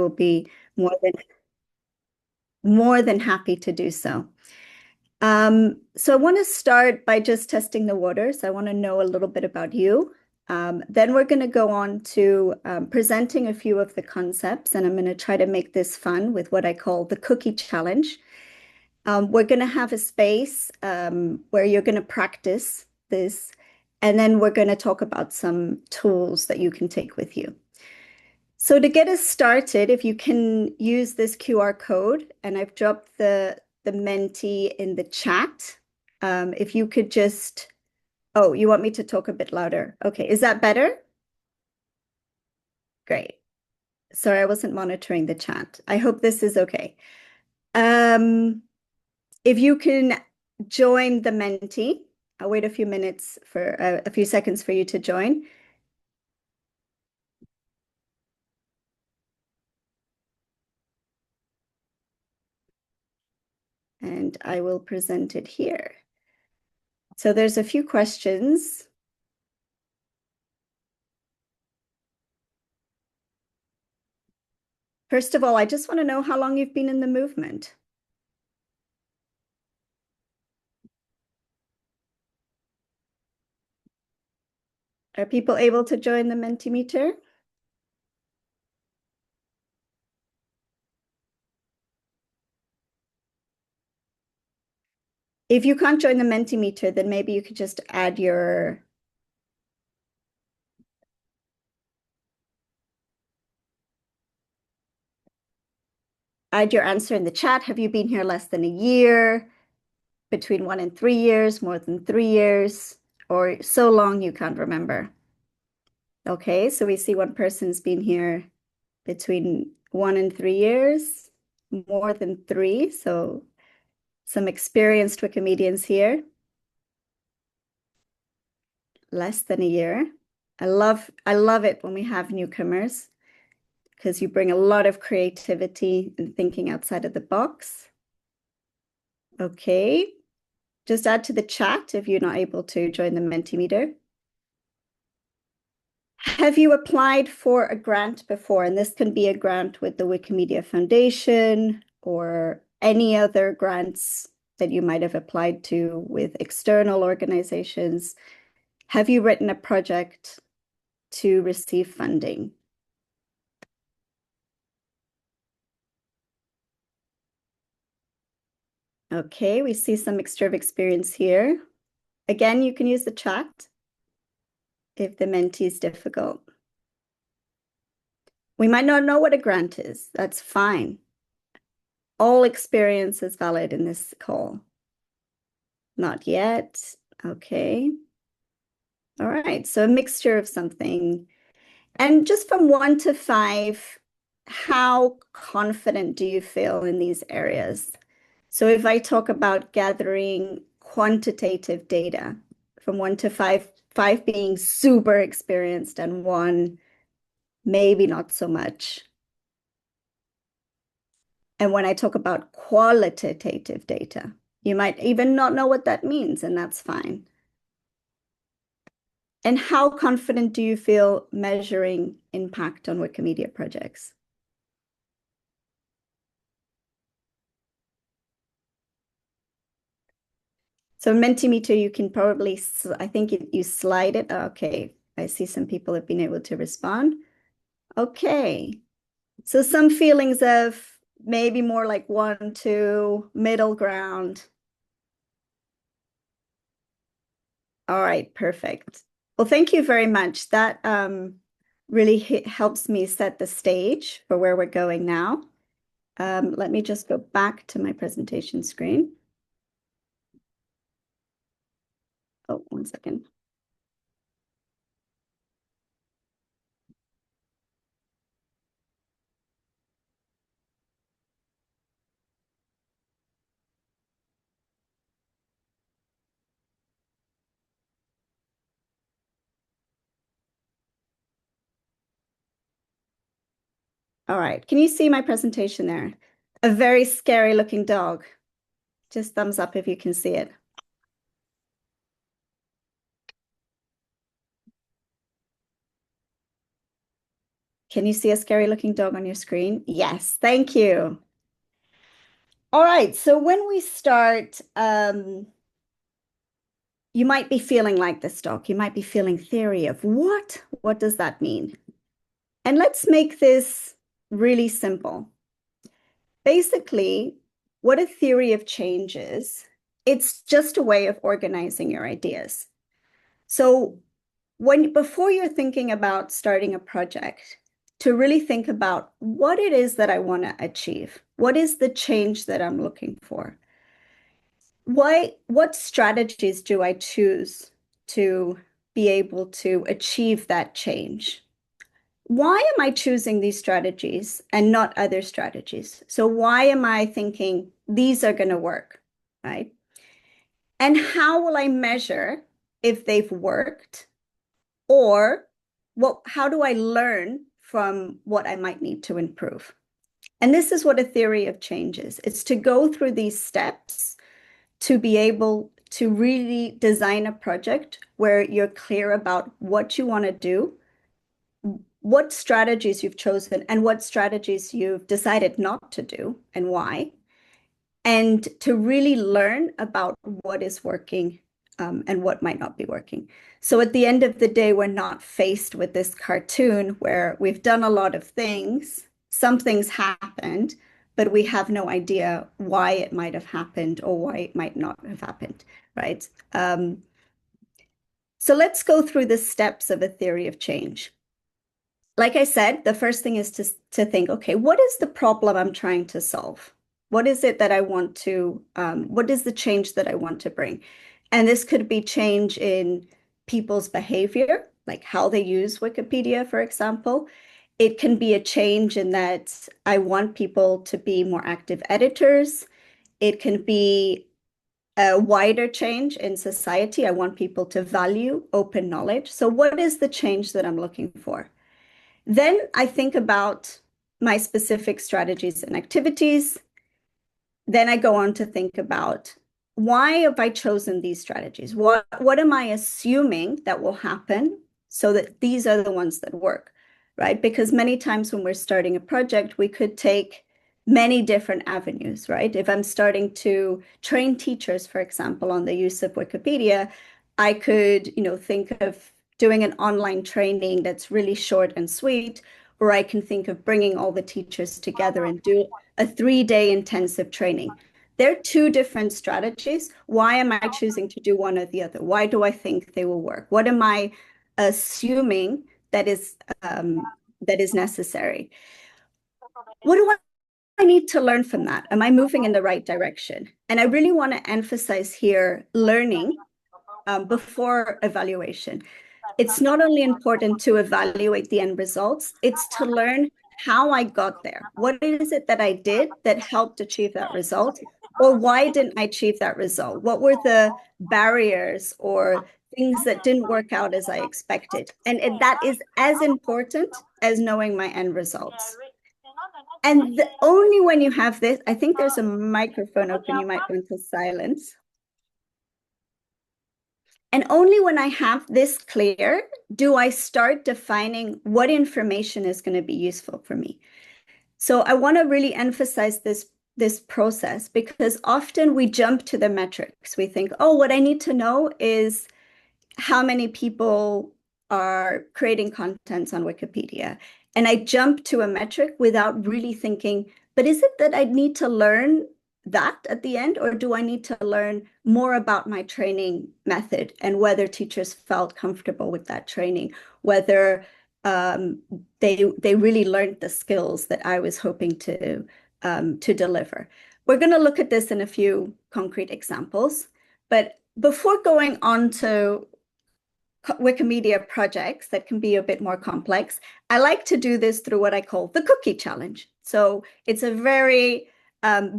will be more than happy to do so. So I want to start by just testing the waters. I want to know a little bit about you. Then we're going to go on to presenting a few of the concepts, and I'm going to try to make this fun with what I call the cookie challenge. We're going to have a space where you're going to practice this, and then we're going to talk about some tools that you can take with you. So to get us started, if you can use this QR code, and I've dropped the Menti in the chat. If you could just, oh, you want me to talk a bit louder? Okay, is that better? Great. Sorry, I wasn't monitoring the chat. I hope this is okay. If you can join the Menti, I'll wait a few minutes for a few seconds for you to join. And I will present it here. So there's a few questions. First of all, I just want to know how long you've been in the movement. Are people able to join the Mentimeter? If you can't join the Mentimeter, then maybe you could just add your answer in the chat. Have you been here less than a year? Between 1 and 3 years, more than 3 years, or so long you can't remember? Okay, so we see one person's been here between 1 and 3 years, more than 3, so some experienced Wikimedians here. Less than a year. I love it when we have newcomers because you bring a lot of creativity and thinking outside of the box. Okay, just add to the chat if you're not able to join the Mentimeter. Have you applied for a grant before? And this can be a grant with the Wikimedia Foundation or any other grants that you might have applied to with external organizations. Have you written a project to receive funding? Okay, we see some mixture of experience here. Again, you can use the chat if the Menti is difficult. We might not know what a grant is. That's fine. All experience is valid in this call. Not yet. Okay. All right. So a mixture of something. And just from 1 to 5, how confident do you feel in these areas? So if I talk about gathering quantitative data from 1 to 5, 5 being super experienced and 1 maybe not so much. And when I talk about qualitative data, you might even not know what that means, and that's fine. And how confident do you feel measuring impact on Wikimedia projects? So Mentimeter, you can probably, I think you slide it. Okay, I see some people have been able to respond. Okay, so some feelings of maybe more like 1, 2, middle ground. All right, perfect. Well, thank you very much. That really helps me set the stage for where we're going now. Let me just go back to my presentation screen. Oh, 1 second. All right, can you see my presentation there? A very scary looking dog. Just thumbs up if you can see it. Can you see a scary looking dog on your screen? Yes, thank you. All right, so when we start, you might be feeling like this dog. You might be feeling theory of what? What does that mean? And let's make this really simple. Basically, what a theory of change is, it's just a way of organizing your ideas. So before you're thinking about starting a project, to really think about what it is that I want to achieve. What is the change that I'm looking for? What strategies do I choose to be able to achieve that change? Why am I choosing these strategies and not other strategies? So why am I thinking these are going to work, right? And how will I measure if they've worked, or how do I learn from what I might need to improve? And this is what a theory of change is. It's to go through these steps to be able to really design a project where you're clear about what you want to do, what strategies you've chosen, and what strategies you've decided not to do and why, and to really learn about what is working and what might not be working. So at the end of the day, we're not faced with this cartoon where we've done a lot of things, some things happened, but we have no idea why it might have happened or why it might not have happened, right? So let's go through the steps of a theory of change. Like I said, the first thing is to think, okay, what is the problem I'm trying to solve? What is it that I want to, what is the change that I want to bring? And this could be change in people's behavior, like how they use Wikipedia, for example. It can be a change in that I want people to be more active editors. It can be a wider change in society. I want people to value open knowledge. So what is the change that I'm looking for? Then I think about my specific strategies and activities. Then I go on to think about, why have I chosen these strategies? What am I assuming that will happen so that these are the ones that work, right? Because many times when we're starting a project, we could take many different avenues, right? If I'm starting to train teachers, for example, on the use of Wikipedia, I could, think of doing an online training that's really short and sweet, or I can think of bringing all the teachers together and do a 3-day intensive training. They're two different strategies. Why am I choosing to do one or the other? Why do I think they will work? What am I assuming that is necessary? What do I need to learn from that? Am I moving in the right direction? And I really want to emphasize here learning before evaluation. It's not only important to evaluate the end results, it's to learn how I got there. What is it that I did that helped achieve that result? Or why didn't I achieve that result? What were the barriers or things that didn't work out as I expected? And that is as important as knowing my end results. And only when you have this, I think there's a microphone open, you might want to silence. And only when I have this clear do I start defining what information is going to be useful for me. So I want to really emphasize this process, because often we jump to the metrics. We think, oh, what I need to know is how many people are creating contents on Wikipedia. And I jump to a metric without really thinking, but is it that I need to learn that at the end, or do I need to learn more about my training method and whether teachers felt comfortable with that training, whether they really learned the skills that I was hoping to deliver. We're going to look at this in a few concrete examples, but before going on to Wikimedia projects that can be a bit more complex, I like to do this through what I call the cookie challenge. So it's a very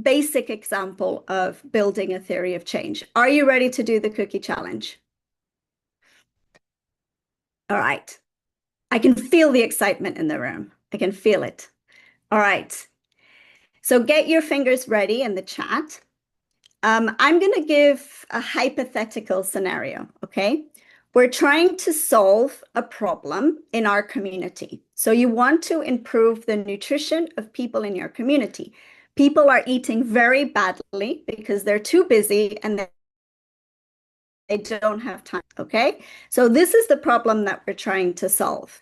basic example of building a theory of change. Are you ready to do the cookie challenge? All right. I can feel the excitement in the room. I can feel it. All right. So get your fingers ready in the chat. I'm going to give a hypothetical scenario, okay? We're trying to solve a problem in our community. So you want to improve the nutrition of people in your community. People are eating very badly because they're too busy and they don't have time, okay? So this is the problem that we're trying to solve.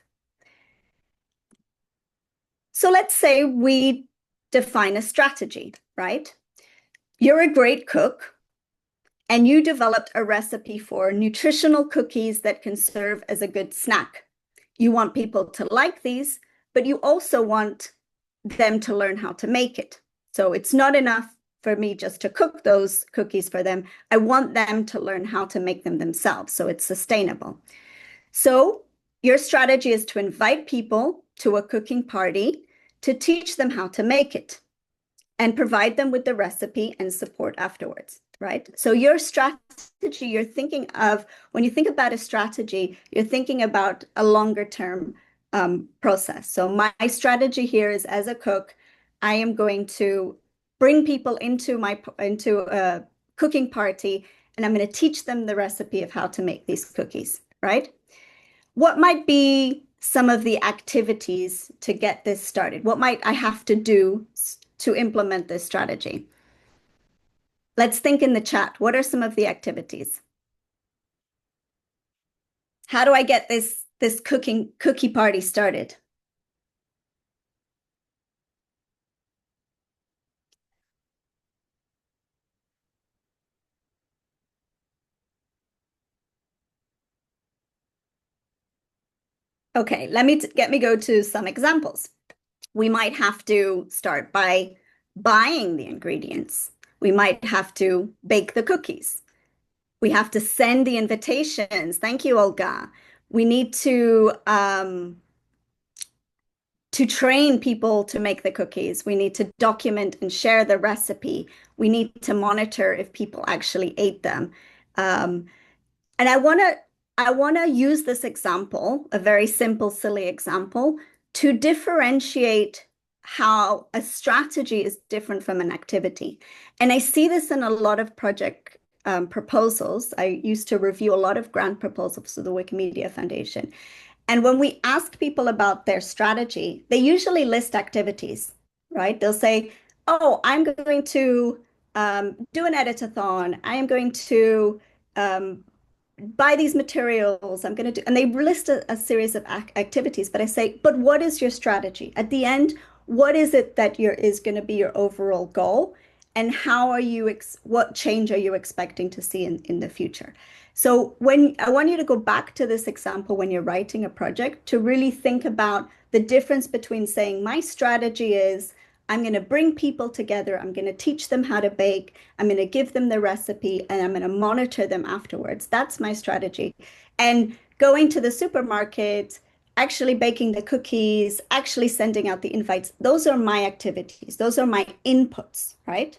So let's say we define a strategy, right? You're a great cook and you developed a recipe for nutritional cookies that can serve as a good snack. You want people to like these, but you also want them to learn how to make it. So it's not enough for me just to cook those cookies for them. I want them to learn how to make them themselves, so it's sustainable. So your strategy is to invite people to a cooking party to teach them how to make it and provide them with the recipe and support afterwards, right? So your strategy, you're thinking of, when you think about a strategy, you're thinking about a longer term process. So my strategy here is, as a cook, I am going to bring people into a cooking party, and I'm going to teach them the recipe of how to make these cookies, right? What might be some of the activities to get this started? What might I have to do to implement this strategy? Let's think in the chat. What are some of the activities? How do I get this cookie party started? Okay, let me go to some examples. We might have to start by buying the ingredients. We might have to bake the cookies. We have to send the invitations. Thank you, Olga. We need to train people to make the cookies. We need to document and share the recipe. We need to monitor if people actually ate them. And I want to use this example, a very simple, silly example, to differentiate how a strategy is different from an activity. And I see this in a lot of project proposals. I used to review a lot of grant proposals for the Wikimedia Foundation. And when we ask people about their strategy, they usually list activities, right? They'll say, oh, I'm going to do an editathon. I am going to um, buy these materials. I'm going to do, and they list a series of activities. But I say, but what is your strategy? At the end, what is it that is going to be your overall goal? And how are you, what change are you expecting to see in the future? So when I want you to go back to this example when you're writing a project to really think about the difference between saying my strategy is I'm going to bring people together, I'm going to teach them how to bake, I'm going to give them the recipe, and I'm going to monitor them afterwards. That's my strategy. And going to the supermarket, actually baking the cookies, actually sending out the invites, those are my activities. Those are my inputs, right?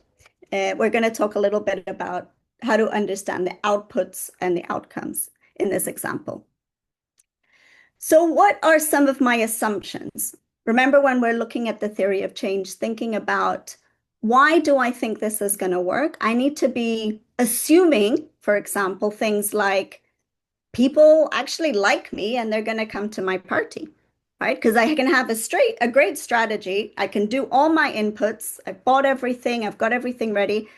We're going to talk a little bit about how to understand the outputs and the outcomes in this example. So what are some of my assumptions? Remember, when we're looking at the theory of change, thinking about why do I think this is going to work? I need to be assuming, for example, things like people actually like me and they're going to come to my party, right? Because I can have a great strategy. I can do all my inputs. I've bought everything. I've got everything ready.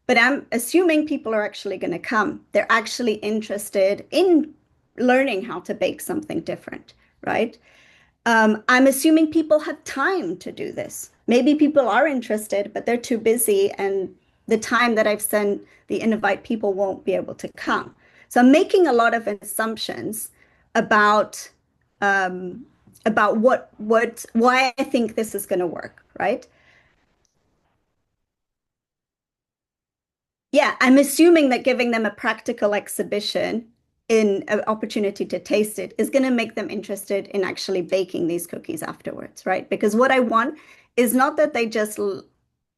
But I'm assuming people are actually going to come. They're actually interested in learning how to bake something different, right? I'm assuming people have time to do this. Maybe people are interested, but they're too busy, and the time that I've sent the invite, people won't be able to come. So I'm making a lot of assumptions about why I think this is going to work, right? Yeah, I'm assuming that giving them a practical exhibition in an opportunity to taste it is going to make them interested in actually baking these cookies afterwards, right? Because what I want is not that they just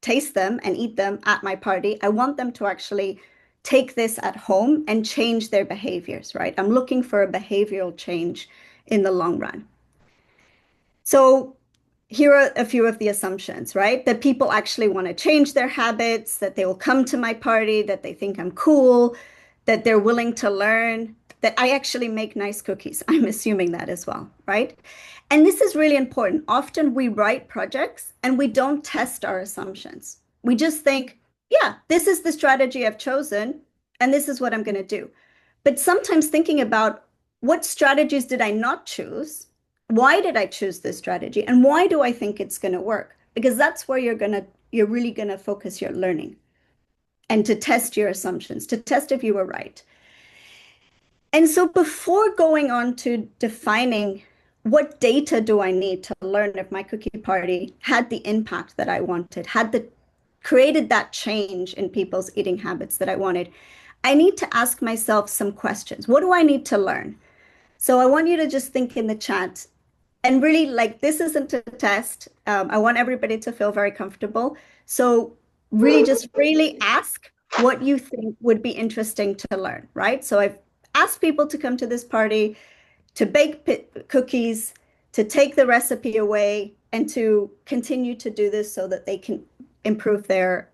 taste them and eat them at my party. I want them to actually take this at home and change their behaviors, right? I'm looking for a behavioral change in the long run. So here are a few of the assumptions, right? That people actually want to change their habits, that they will come to my party, that they think I'm cool, that they're willing to learn. that I actually make nice cookies. I'm assuming that as well, right? And this is really important. Often we write projects and we don't test our assumptions. We just think, yeah, this is the strategy I've chosen, and this is what I'm going to do. But sometimes thinking about what strategies did I not choose? Why did I choose this strategy? And why do I think it's going to work? Because that's where you're really going to focus your learning and to test your assumptions, to test if you were right. And so before going on to defining what data do I need to learn if my cookie party had the impact that I wanted, created that change in people's eating habits that I wanted, I need to ask myself some questions. What do I need to learn? So I want you to just think in the chat and really like this isn't a test. I want everybody to feel very comfortable. So really just freely ask what you think would be interesting to learn, right? So I've asked people to come to this party, to bake cookies, to take the recipe away, and to continue to do this so that they can improve their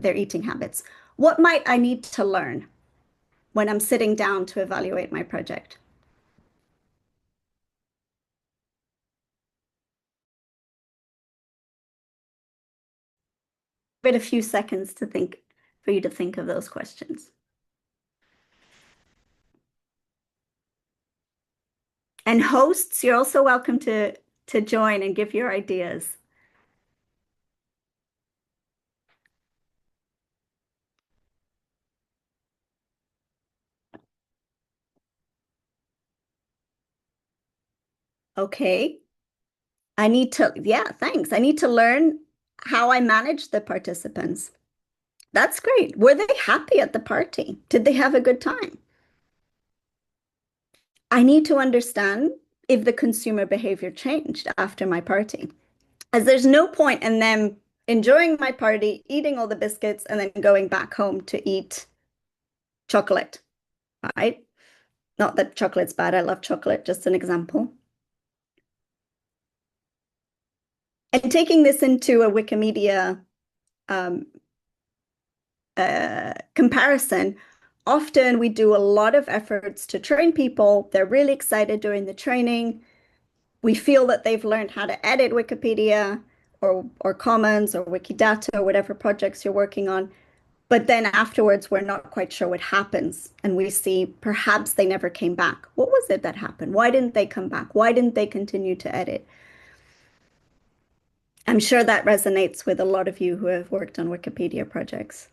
eating habits. What might I need to learn when I'm sitting down to evaluate my project? Give it a few seconds to think for you to think of those questions. And hosts, you're also welcome to join and give your ideas. Okay. Yeah, thanks. I need to learn how I manage the participants. That's great. Were they happy at the party? Did they have a good time? I need to understand if the consumer behavior changed after my party. As there's no point in them enjoying my party, eating all the biscuits, and then going back home to eat chocolate, right? Not that chocolate's bad. I love chocolate, just an example. And taking this into a Wikimedia um, comparison, often we do a lot of efforts to train people. They're really excited during the training. We feel that they've learned how to edit Wikipedia or Commons or Wikidata or whatever projects you're working on. But then afterwards, we're not quite sure what happens. And we see perhaps they never came back. What was it that happened? Why didn't they come back? Why didn't they continue to edit? I'm sure that resonates with a lot of you who have worked on Wikipedia projects.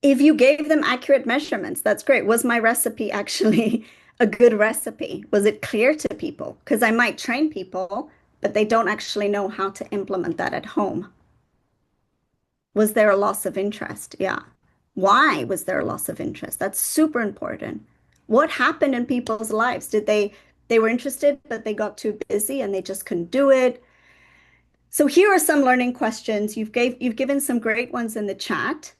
If you gave them accurate measurements, that's great. Was my recipe actually a good recipe? Was it clear to people? Because I might train people, but they don't actually know how to implement that at home. Was there a loss of interest? Yeah. Why was there a loss of interest? That's super important. What happened in people's lives? They were interested, but they got too busy and they just couldn't do it. So here are some learning questions. You've given some great ones in the chat.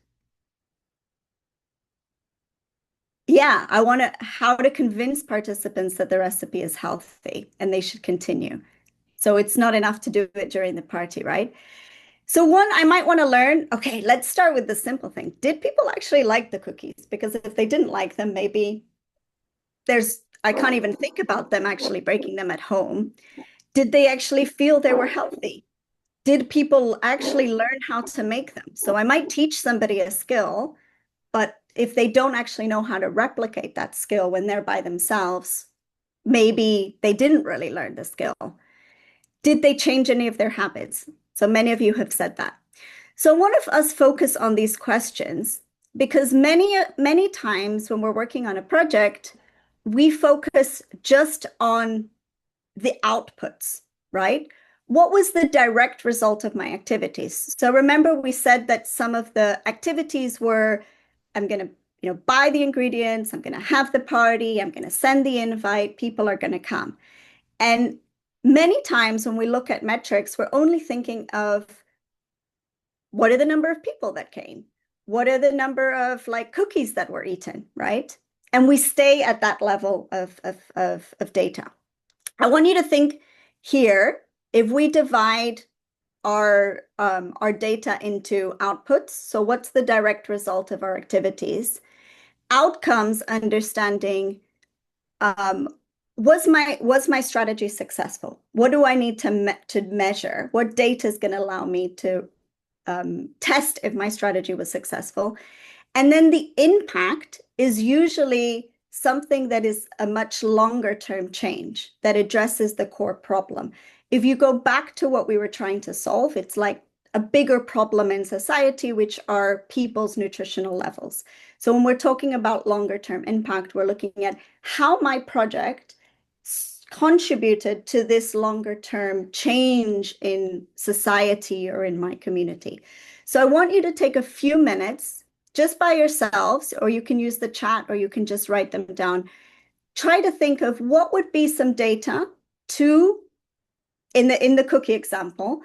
Yeah, I want to how to convince participants that the recipe is healthy and they should continue. So it's not enough to do it during the party, right? So one, I might want to learn, okay, let's start with the simple thing. Did people actually like the cookies? Because if they didn't like them, maybe I can't even think about them actually breaking them at home. Did they actually feel they were healthy? Did people actually learn how to make them? So I might teach somebody a skill, but if they don't actually know how to replicate that skill when they're by themselves, maybe they didn't really learn the skill. Did they change any of their habits? So many of you have said that. So I want us focus on these questions because many times when we're working on a project, we focus just on the outputs, right? What was the direct result of my activities? So remember we said that some of the activities were, I'm going to buy the ingredients, I'm going to have the party, I'm going to send the invite, people are going to come. And many times when we look at metrics, we're only thinking of what are the number of people that came? What are the number of like cookies that were eaten, right? And we stay at that level of data. I want you to think here, if we divide our data into outputs, so what's the direct result of our activities? outcomes, understanding was my strategy successful? What do I need to measure? What data is going to allow me to test if my strategy was successful? And then the impact is usually something that is a much longer term change that addresses the core problem. If you go back to what we were trying to solve, it's like a bigger problem in society, which are people's nutritional levels. So when we're talking about longer term impact, we're looking at how my project contributed to this longer term change in society or in my community. So I want you to take a few minutes just by yourselves, or you can use the chat, or you can just write them down. Try to think of what would be some data to, in the cookie example,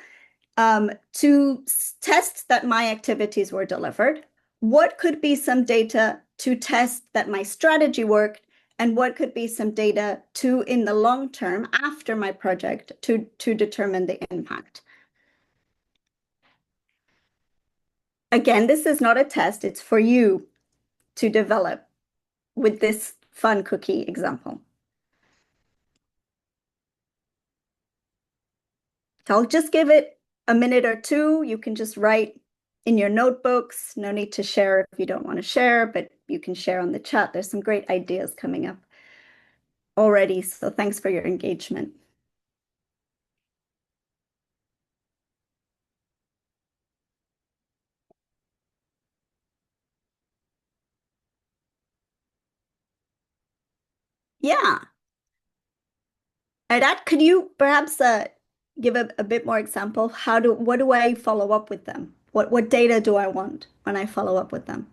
to test that my activities were delivered. What could be some data to test that my strategy worked? And what could be some data to, in the long term, after my project, to determine the impact? Again, this is not a test. It's for you to develop with this fun cookie example. So I'll just give it a minute or two. You can just write in your notebooks. No need to share if you don't want to share, but you can share on the chat. There's some great ideas coming up already. So thanks for your engagement. Yeah. That, could you perhaps give a bit more example? What do I follow up with them? What data do I want when I follow up with them?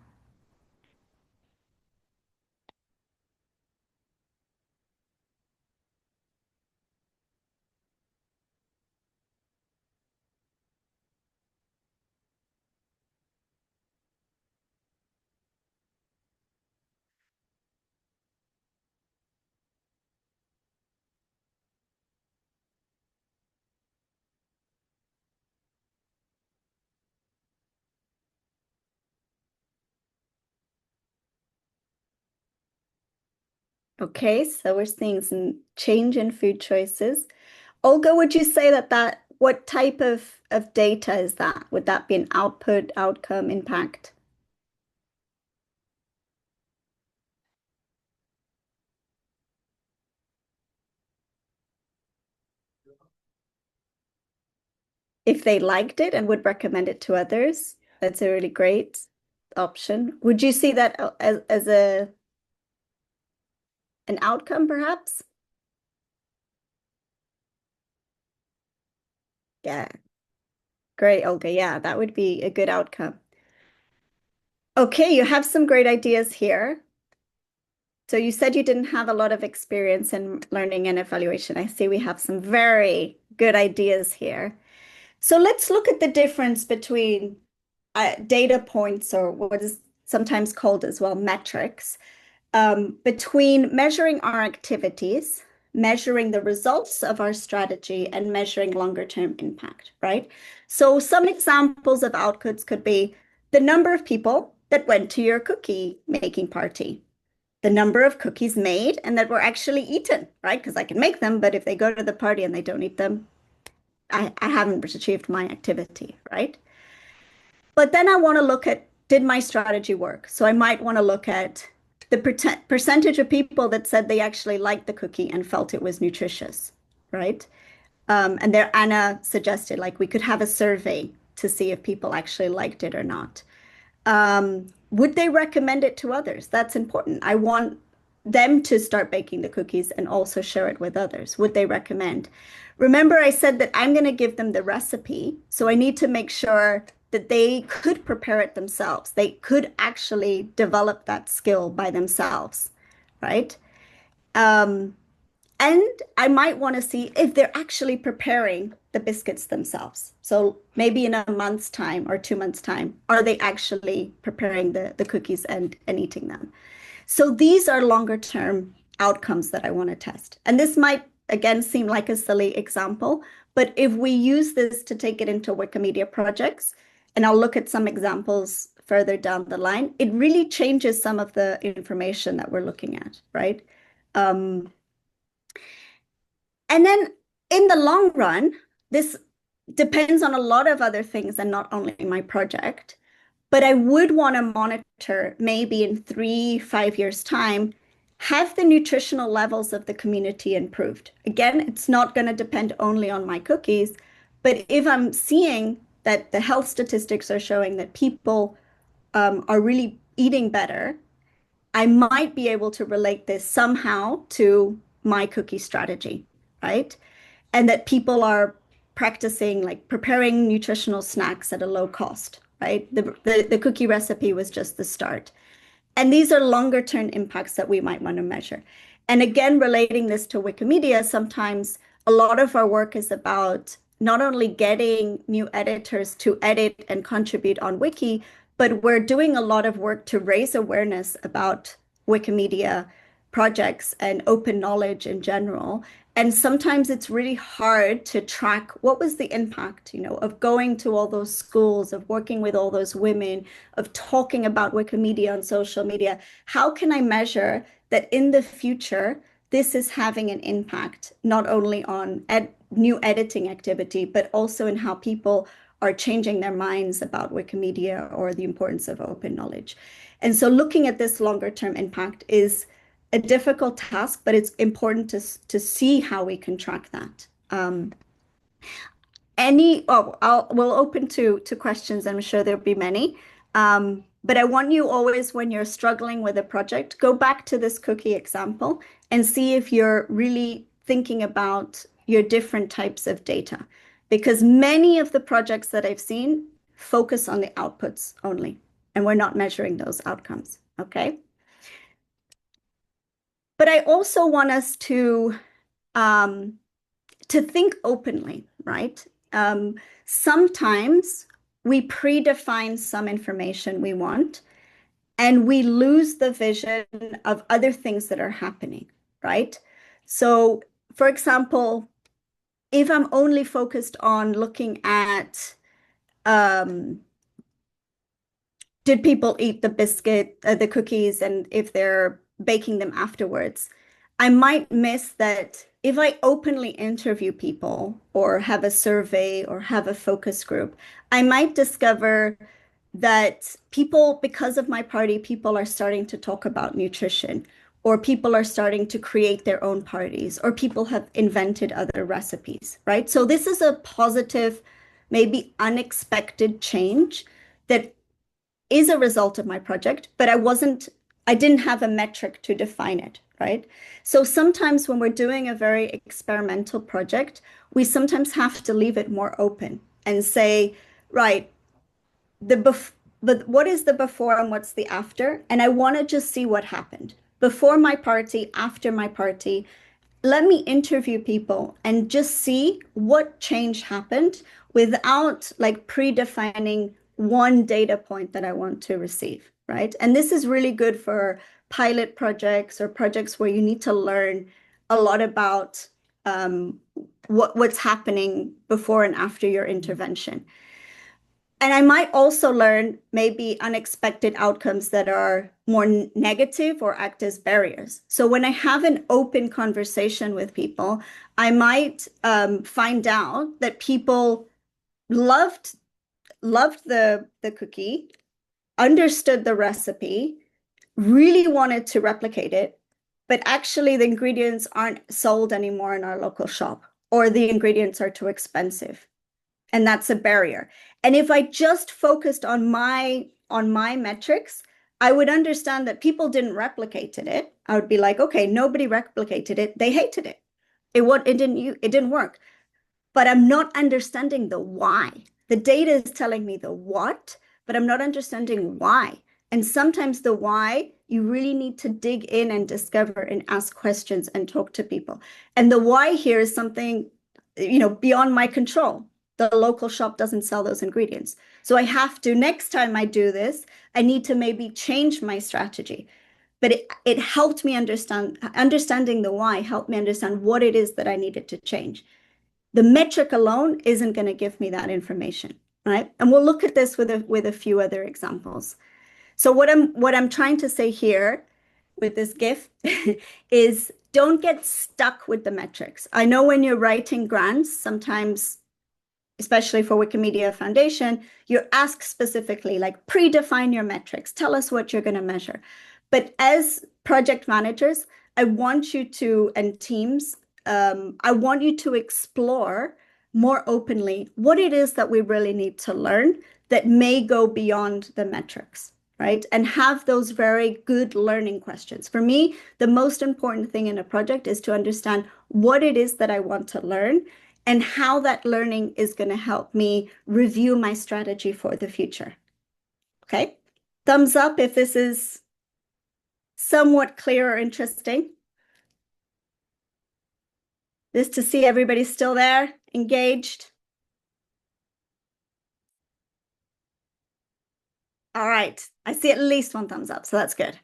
Okay, so we're seeing some change in food choices. Olga, would you say that what type of data is that? Would that be an output, outcome, impact? If they liked it and would recommend it to others, that's a really great option. Would you see that as an outcome, perhaps? Yeah, great, Olga. Yeah, that would be a good outcome. Okay, you have some great ideas here. So you said you didn't have a lot of experience in learning and evaluation. I see we have some very good ideas here. So let's look at the difference between data points, or what is sometimes called as well metrics, between measuring our activities, measuring the results of our strategy, and measuring longer term impact, right? So some examples of outputs could be the number of people that went to your cookie making party, the number of cookies made and that were actually eaten, right? Because I can make them, but if they go to the party and they don't eat them, I haven't achieved my activity, right? But then I want to look at, did my strategy work? So I might want to look at the percentage of people that said they actually liked the cookie and felt it was nutritious, right? And there, Anna suggested like we could have a survey to see if people actually liked it or not. Would they recommend it to others? That's important. I want them to start baking the cookies and also share it with others. Would they recommend? Remember, I said that I'm going to give them the recipe. So I need to make sure that they could prepare it themselves. They could actually develop that skill by themselves, right? Um, and I might want to see if they're actually preparing the biscuits themselves. So maybe in a month's time or 2 months' time, are they actually preparing the cookies and eating them? So these are longer term outcomes that I want to test. And this might, again, seem like a silly example, but if we use this to take it into Wikimedia projects, and I'll look at some examples further down the line, it really changes some of the information that we're looking at, right? And then in the long run, this depends on a lot of other things and not only my project. But I would want to monitor maybe in 3, 5 years' time, have the nutritional levels of the community improved? Again, it's not going to depend only on my cookies, but if I'm seeing that the health statistics are showing that people are really eating better, I might be able to relate this somehow to my cookie strategy, right? And that people are practicing like preparing nutritional snacks at a low cost, right? The cookie recipe was just the start. And these are longer term impacts that we might want to measure. And again, relating this to Wikimedia, sometimes a lot of our work is about not only getting new editors to edit and contribute on Wiki, but we're doing a lot of work to raise awareness about Wikimedia projects and open knowledge in general. And sometimes it's really hard to track what was the impact, of going to all those schools, of working with all those women, of talking about Wikimedia on social media. How can I measure that in the future, this is having an impact, not only on new editing activity, but also in how people are changing their minds about Wikimedia or the importance of open knowledge. And so looking at this longer term impact is a difficult task, but it's important to see how we can track that. We'll open to questions. I'm sure there'll be many. But I want you always, when you're struggling with a project, go back to this cookie example and see if you're really thinking about your different types of data. Because many of the projects that I've seen focus on the outputs only, and we're not measuring those outcomes, okay? But I also want us to think openly, right? Sometimes we predefine some information we want, and we lose the vision of other things that are happening, right? So, for example, if I'm only focused on looking at did people eat the biscuit, the cookies, and if they're baking them afterwards, I might miss that if I openly interview people or have a survey or have a focus group, I might discover that people, because of my party, people are starting to talk about nutrition, or people are starting to create their own parties, or people have invented other recipes, right? So this is a positive, maybe unexpected change that is a result of my project, but I didn't have a metric to define it, right? So sometimes when we're doing a very experimental project, we sometimes have to leave it more open and say, right, but what is the before and what's the after? And I want to just see what happened before my party, after my party. Let me interview people and just see what change happened without like predefining one data point that I want to receive, right? And this is really good for pilot projects or projects where you need to learn a lot about what's happening before and after your intervention. And I might also learn maybe unexpected outcomes that are more negative or act as barriers. So when I have an open conversation with people, I might find out that people loved the cookie, understood the recipe, really wanted to replicate it, but actually the ingredients aren't sold anymore in our local shop, or the ingredients are too expensive. And that's a barrier. And if I just focused on my metrics, I would understand that people didn't replicate it. I would be like, okay, nobody replicated it. They hated it. It didn't work. But I'm not understanding the why. The data is telling me the what, but I'm not understanding why. And sometimes the why, you really need to dig in and discover and ask questions and talk to people. And the why here is something, beyond my control. The local shop doesn't sell those ingredients. So I have to, next time I do this, I need to maybe change my strategy. But it helped me understanding the why helped me understand what it is that I needed to change. The metric alone isn't going to give me that information, right? And we'll look at this with a few other examples. So what I'm trying to say here with this GIF is don't get stuck with the metrics. I know when you're writing grants, sometimes, especially for Wikimedia Foundation, you're asked specifically, like, predefine your metrics. Tell us what you're going to measure. But as project managers, I want you to, and teams, I want you to explore more openly what it is that we really need to learn that may go beyond the metrics, right? And have those very good learning questions. For me, the most important thing in a project is to understand what it is that I want to learn and how that learning is going to help me review my strategy for the future. Okay? Thumbs up if this is somewhat clear or interesting. Just to see everybody's still there, engaged. All right. I see at least one thumbs up, so that's good.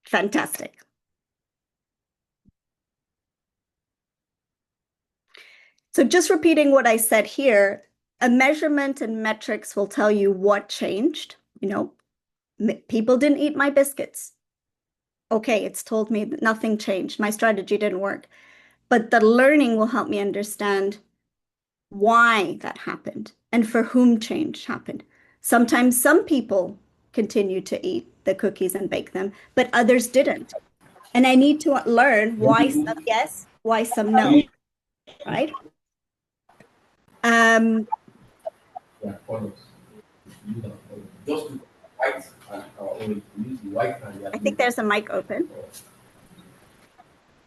Fantastic. So just repeating what I said here, a measurement and metrics will tell you what changed. You know, people didn't eat my biscuits. Okay, it's told me that nothing changed. My strategy didn't work. But the learning will help me understand why that happened and for whom change happened. Sometimes some people continue to eat the cookies and bake them, but others didn't. And I need to learn why some yes, why some no, right? Yeah, colors. Use our colors. Just look white and orange. We use the white and the I think blue. there's a mic open.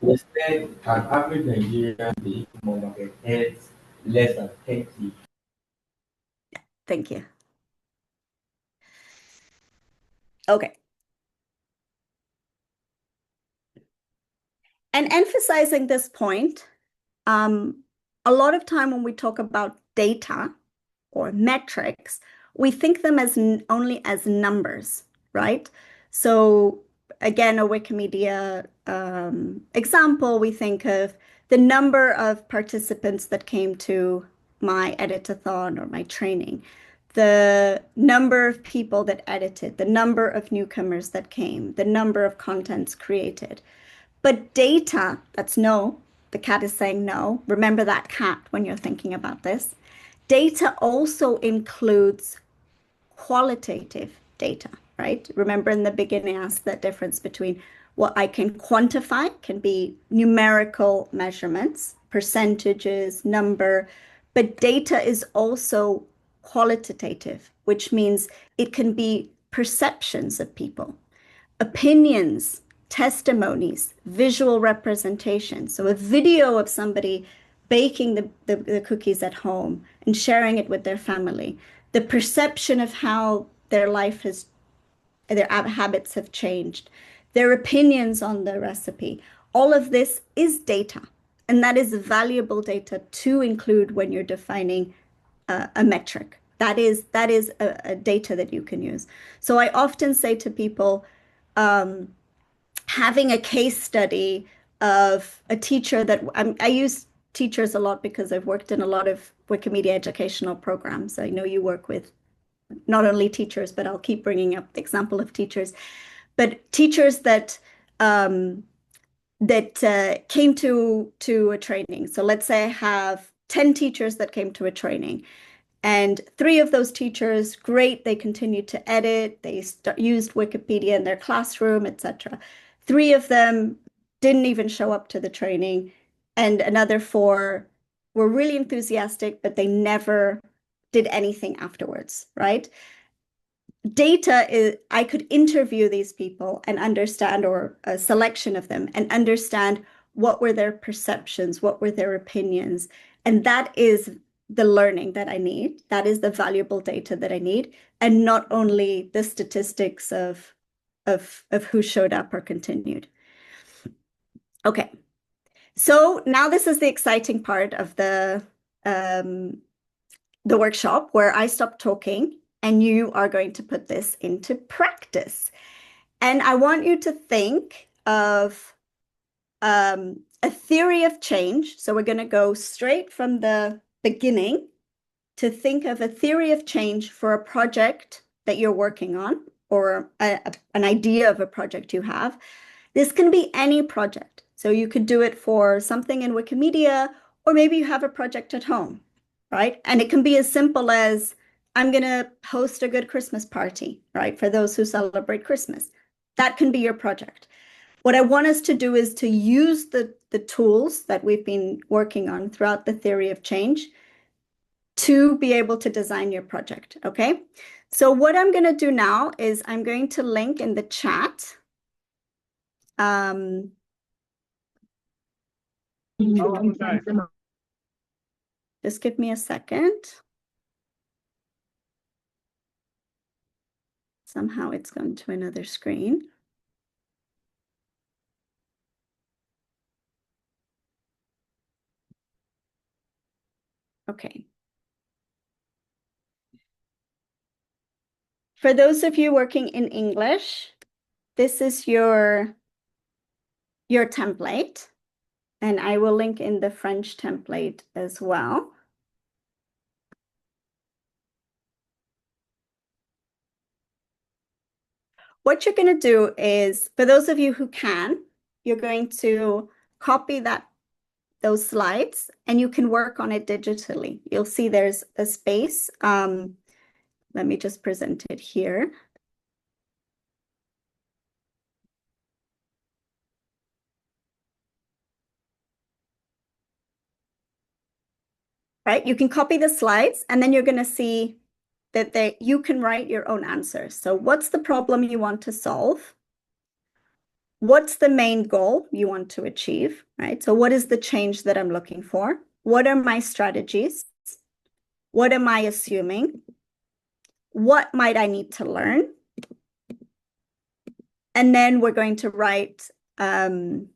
Instead, an average Nigerian day income market heads less than 10K. Thank you. Okay. And emphasizing this point, a lot of time when we talk about data or metrics, we think them as only as numbers, right? So again, a Wikimedia example, we think of the number of participants that came to my editathon or my training, the number of people that edited, the number of newcomers that came, the number of contents created. But data, that's no, the cat is saying no. Remember that cat when you're thinking about this. Data also includes qualitative data, right? Remember in the beginning, I asked that difference between what I can quantify, can be numerical measurements, percentages, number, but data is also qualitative, which means it can be perceptions of people, opinions, testimonies, visual representations. So a video of somebody baking the cookies at home and sharing it with their family, the perception of how their life has, their habits have changed, their opinions on the recipe. All of this is data. And that is valuable data to include when you're defining a metric. That is a data that you can use. So I often say to people, having a case study of a teacher that I use teachers a lot because I've worked in a lot of Wikimedia educational programs. I know you work with not only teachers, but I'll keep bringing up the example of teachers. But teachers that came to a training. So let's say I have 10 teachers that came to a training. And 3 of those teachers, great, they continued to edit, they used Wikipedia in their classroom, etc. 3 of them didn't even show up to the training, and another 4 were really enthusiastic, but they never did anything afterwards, right? Data is, I could interview these people and understand, or a selection of them, and understand what were their perceptions, what were their opinions, and that is the learning that I need. That is the valuable data that I need, and not only the statistics of who showed up or continued. Okay, so now this is the exciting part of the workshop where I stop talking and you are going to put this into practice. And I want you to think of a theory of change. So we're going to go straight from the beginning to think of a theory of change for a project that you're working on or an idea of a project you have. This can be any project. So you could do it for something in Wikimedia, or maybe you have a project at home, right? And it can be as simple as I'm going to host a good Christmas party, right? For those who celebrate Christmas. That can be your project. What I want us to do is to use the tools that we've been working on throughout the theory of change to be able to design your project, okay? So what I'm going to do now is I'm going to link in the chat. Just give me a second. Somehow it's gone to another screen. Okay. For those of you working in English, this is your template, and I will link in the French template as well. What you're going to do is, for those of you who can, you're going to copy those slides, and you can work on it digitally. You'll see there's a space. Let me just present it here. Right, you can copy the slides, and then you're going to see that you can write your own answers. So what's the problem you want to solve? What's the main goal you want to achieve, right? So what is the change that I'm looking for? What are my strategies? What am I assuming? What might I need to learn? And then we're going to write some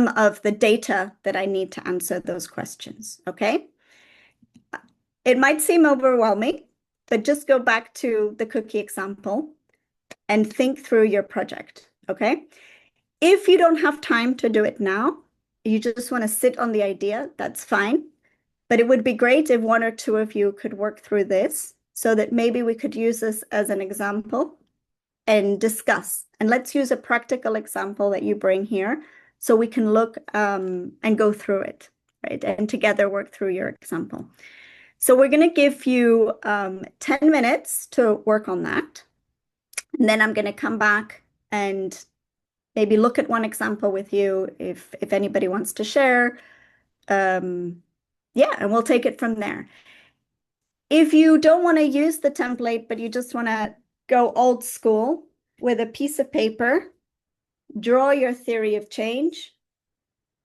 of the data that I need to answer those questions, okay? It might seem overwhelming, but just go back to the cookie example and think through your project, okay? If you don't have time to do it now, you just want to sit on the idea, that's fine. But it would be great if one or two of you could work through this so that maybe we could use this as an example and discuss. And let's use a practical example that you bring here so we can look and go through it, right? And together work through your example. So we're going to give you 10 minutes to work on that. And then I'm going to come back and maybe look at one example with you if anybody wants to share. Yeah, and we'll take it from there. If you don't want to use the template, but you just want to go old school with a piece of paper, draw your theory of change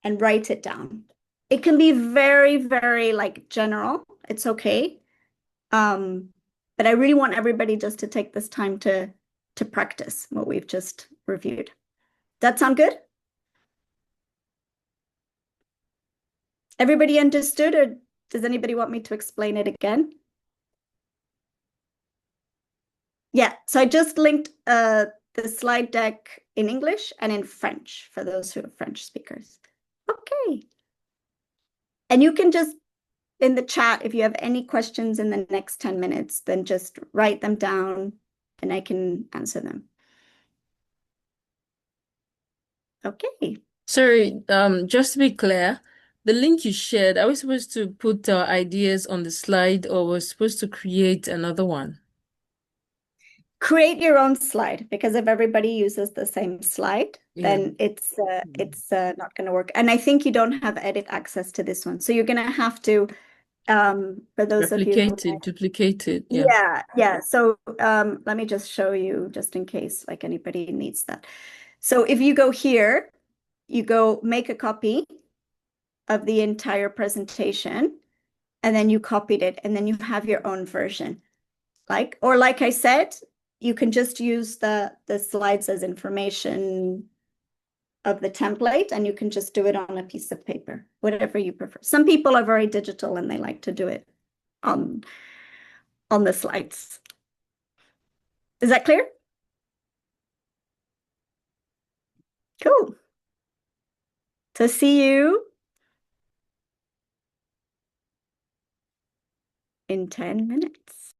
and write it down. It can be very, very like general. It's okay. But I really want everybody just to take this time to practice what we've just reviewed. That sound good? Everybody understood, or does anybody want me to explain it again? Yeah, so I just linked the slide deck in English and in French for those who are French speakers. Okay. And you can just, in the chat, if you have any questions in the next 10 minutes, then just write them down and I can answer them. Okay. Sorry, just to be clear, the link you shared, are we supposed to put our ideas on the slide or we're supposed to create another one? Create your own slide, because if everybody uses the same slide, then it's not going to work. And I think you don't have edit access to this one. So you're going to have to, for those of you who duplicate it. Yeah. So let me just show you just in case like anybody needs that. So if you go here, you go make a copy of the entire presentation, and then you copied it, and then you have your own version. Like I said, you can just use the slides as information of the template, and you can just do it on a piece of paper, whatever you prefer. Some people are very digital and they like to do it on the slides. Is that clear? Cool. So see you in 10 minutes.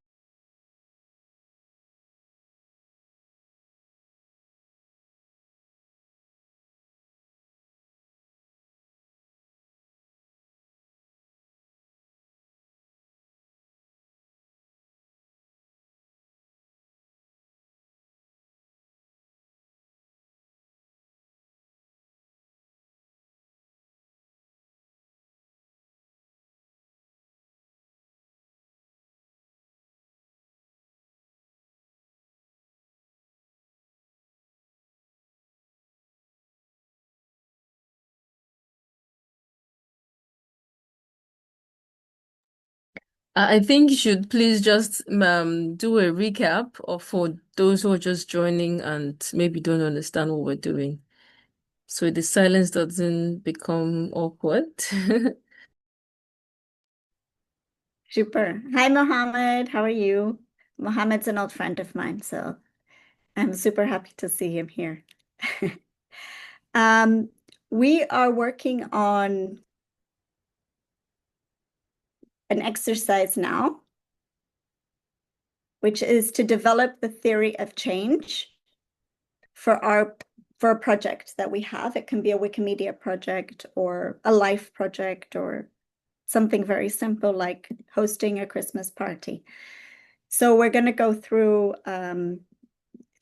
I think you should please just do a recap of for those who are just joining and maybe don't understand what we're doing. So the silence doesn't become awkward. Super. Hi, Mohammed. How are you? Mohammed's an old friend of mine, so I'm super happy to see him here. Um, we are working on an exercise now, which is to develop the theory of change for a project that we have. It can be a Wikimedia project or a life project or something very simple like hosting a Christmas party. So we're going to go through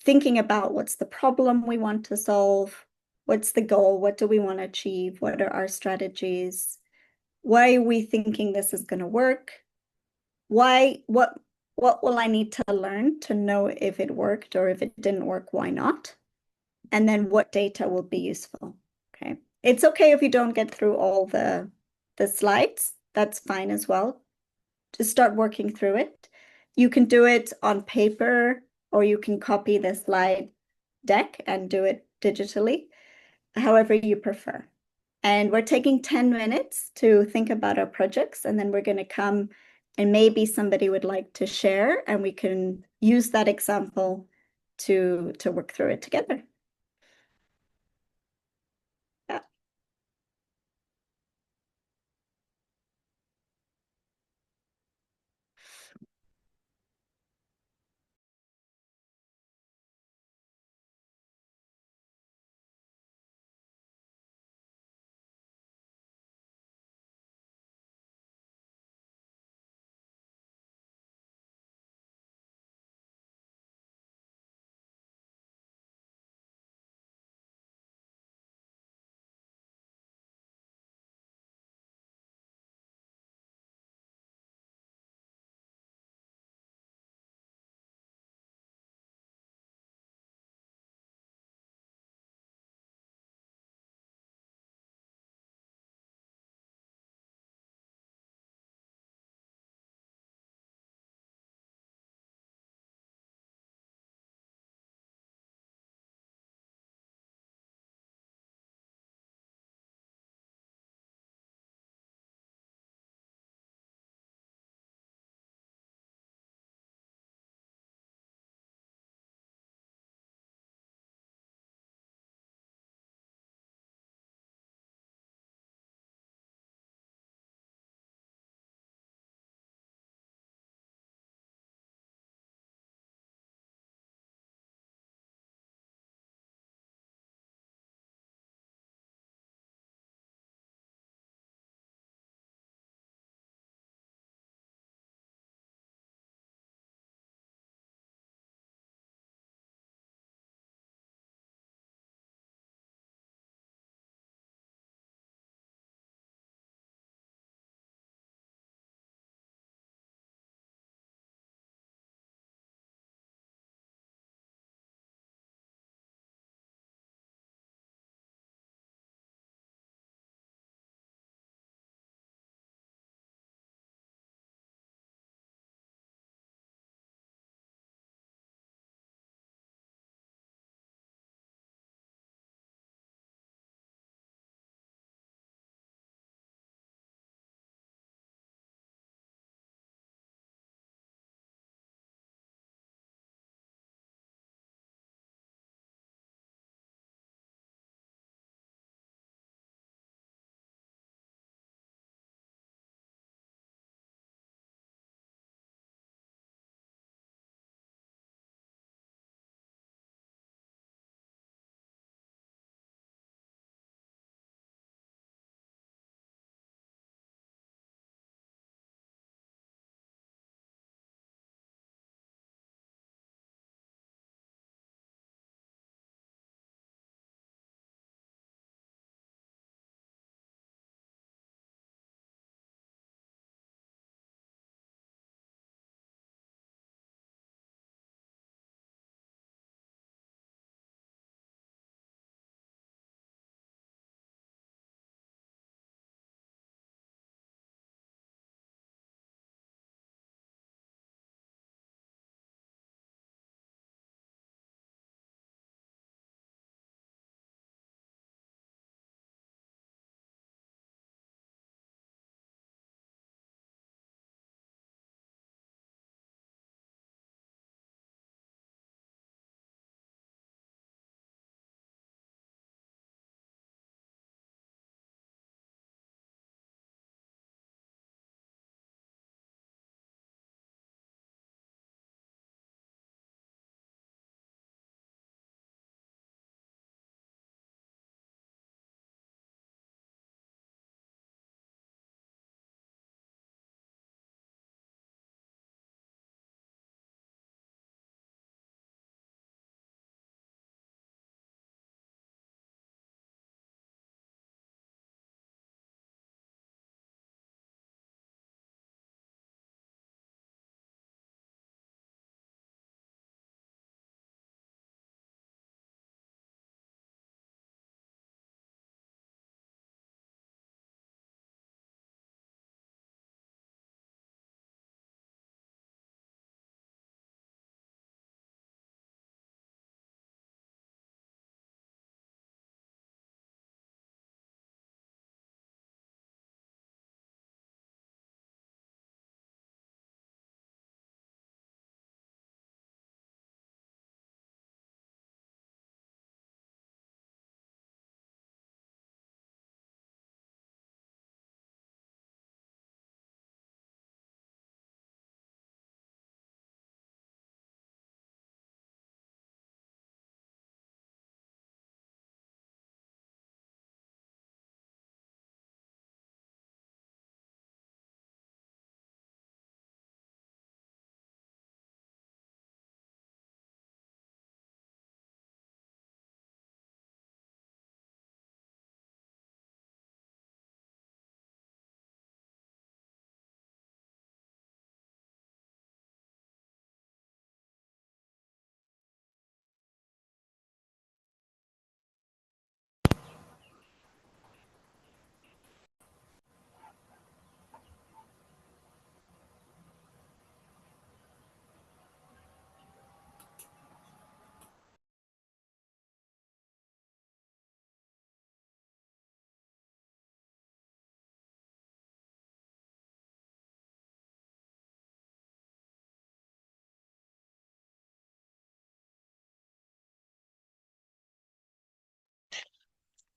thinking about what's the problem we want to solve, what's the goal, what do we want to achieve, what are our strategies, why are we thinking this is going to work, what will I need to learn to know if it worked, or if it didn't work, why not? And then what data will be useful. Okay. It's okay if you don't get through all the slides. That's fine as well. Just start working through it. You can do it on paper, or you can copy the slide deck and do it digitally, however you prefer. And we're taking 10 minutes to think about our projects, and then we're going to come and maybe somebody would like to share, and we can use that example to work through it together. Yeah.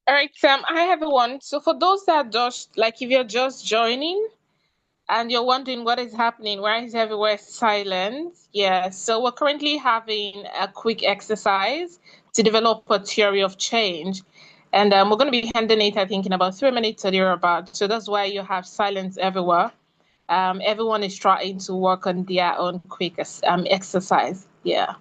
All right, I have one. So for those that just like if you're just joining and you're wondering what is happening, why is everywhere silent? Yeah, so we're currently having a quick exercise to develop a theory of change. And we're going to be handing it, I think, in about 3 minutes or thereabout. So that's why you have silence everywhere. Everyone is trying to work on their own quick exercise. Yeah.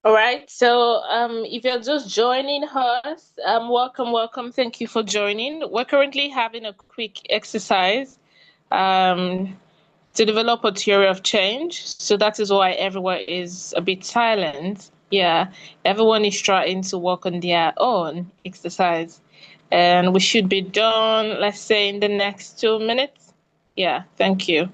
All right. So, if you're just joining us, welcome, welcome. Thank you for joining. We're currently having a quick exercise, um, to develop a theory of change. So that is why everyone is a bit silent. Yeah, everyone is trying to work on their own exercise, and we should be done, let's say, in the next 2 minutes. Yeah, thank you.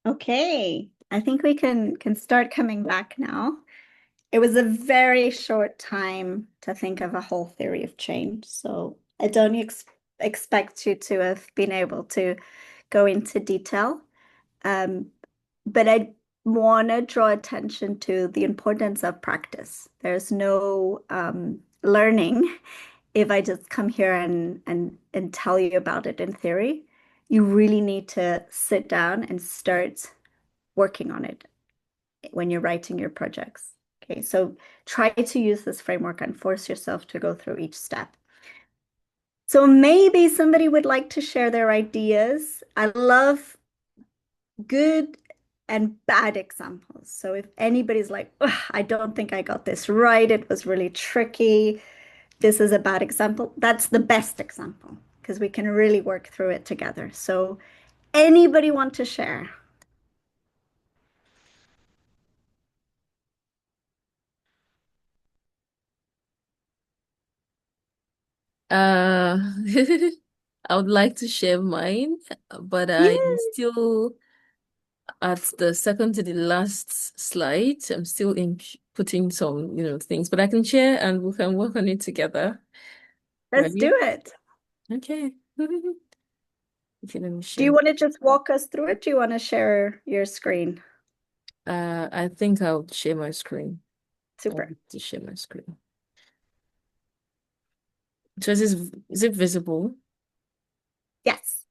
Okay, I think we can start coming back now. It was a very short time to think of a whole theory of change, so I don't expect you to have been able to go into detail. Um, but I want to draw attention to the importance of practice. There's no learning if I just come here and tell you about it in theory. You really need to sit down and start working on it when you're writing your projects. Okay, so try to use this framework and force yourself to go through each step. So maybe somebody would like to share their ideas. I love good and bad examples. So if anybody's like, "Ugh, I don't think I got this right, it was really tricky, this is a bad example," that's the best example because we can really work through it together. So anybody want to share? Uh, I would like to share mine, but I'm Yeah, still at the second to the last slide. I'm still in putting some, things, but I can share and we can work on it together. let's do Ready? it. Okay. Okay, let me Do you share. want to just walk us through it? Do you want to share your screen? I think I'll share my screen. I'll Super. have to share my screen. So is it visible? Yes.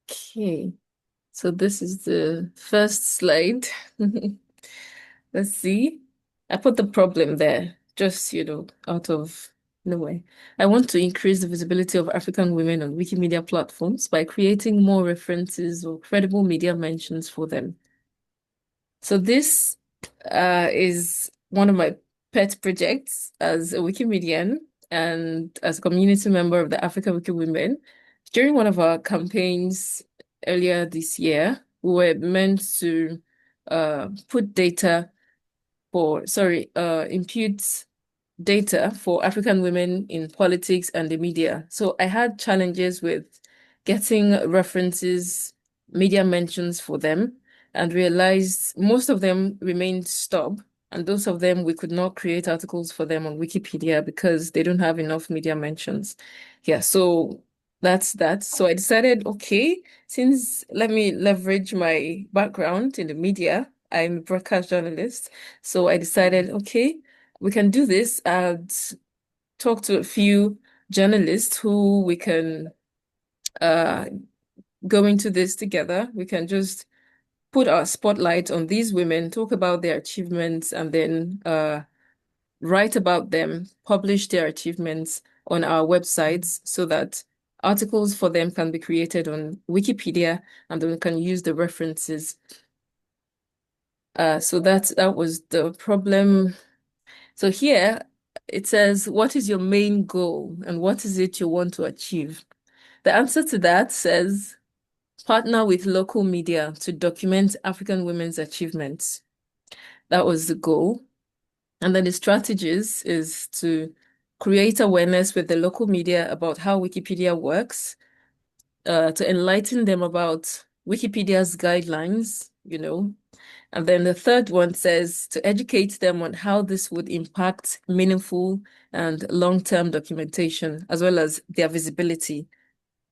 Okay. So this is the first slide. Let's see. I put the problem there, just, out of in a way. I want to increase the visibility of African women on Wikimedia platforms by creating more references or credible media mentions for them. So this is one of my pet projects as a Wikimedian and as a community member of the Africa Wiki Women. During one of our campaigns earlier this year, we were meant to impute data for African women in politics and the media. So I had challenges with getting references, media mentions for them, and realized most of them remained stub. And those of them, we could not create articles for them on Wikipedia because they don't have enough media mentions. Yeah, so that's that. So I decided, okay, since let me leverage my background in the media, I'm a broadcast journalist. So I decided, okay, we can do this and talk to a few journalists who we can go into this together. We can just put our spotlight on these women, talk about their achievements, and then write about them, publish their achievements on our websites so that articles for them can be created on Wikipedia and then we can use the references. So that was the problem. So here it says, what is your main goal and what is it you want to achieve? The answer to that says, partner with local media to document African women's achievements. That was the goal. And then the strategies is to create awareness with the local media about how Wikipedia works, to enlighten them about Wikipedia's guidelines, And then the third one says to educate them on how this would impact meaningful and long-term documentation, as well as their visibility.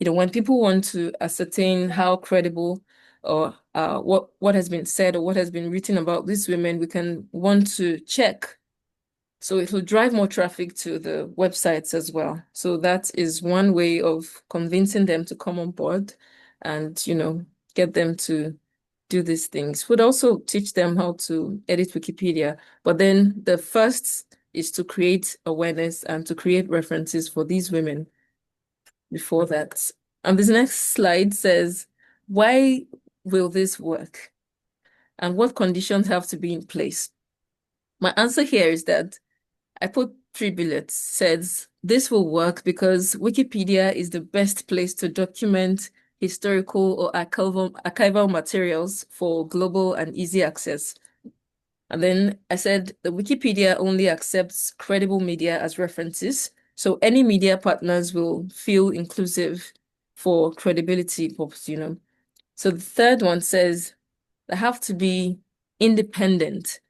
When people want to ascertain how credible or what has been said or what has been written about these women, we can want to check. So it will drive more traffic to the websites as well. So that is one way of convincing them to come on board and, get them to do these things. Would also teach them how to edit Wikipedia. But then the first is to create awareness and to create references for these women before that. And this next slide says, why will this work? And what conditions have to be in place? My answer here is that I put 3 bullets, says this will work because Wikipedia is the best place to document historical or archival materials for global and easy access. And then I said the Wikipedia only accepts credible media as references, so any media partners will feel inclusive for credibility purposes, So the third one says they have to be independent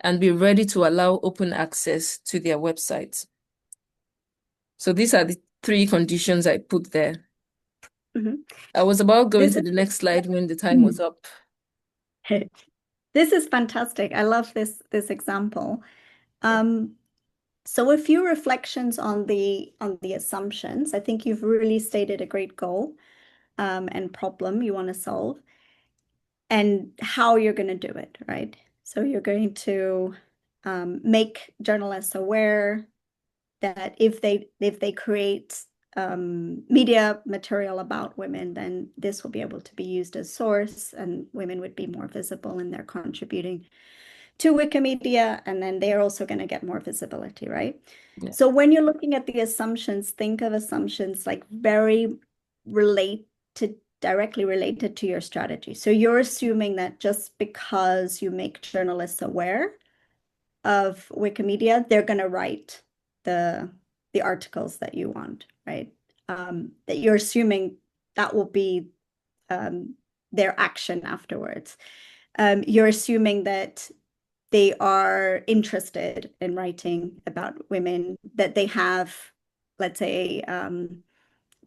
and be ready to allow open access to their websites. So these are the 3 conditions I put there. Mhm. I was about going This to is the next slide when the time was up. this is fantastic. I love this example. So a few reflections on the assumptions. I think you've really stated a great goal and problem you want to solve and how you're going to do it, right? So you're going to make journalists aware that if they create media material about women, then this will be able to be used as source and women would be more visible in their contributing to Wikimedia, and then they're also going to get more visibility, right? Yeah. So when you're looking at the assumptions, think of assumptions like very directly related to your strategy. So you're assuming that just because you make journalists aware of Wikimedia, they're going to write the articles that you want, right? That you're assuming that will be their action afterwards. You're assuming that they are interested in writing about women, that they have, let's say,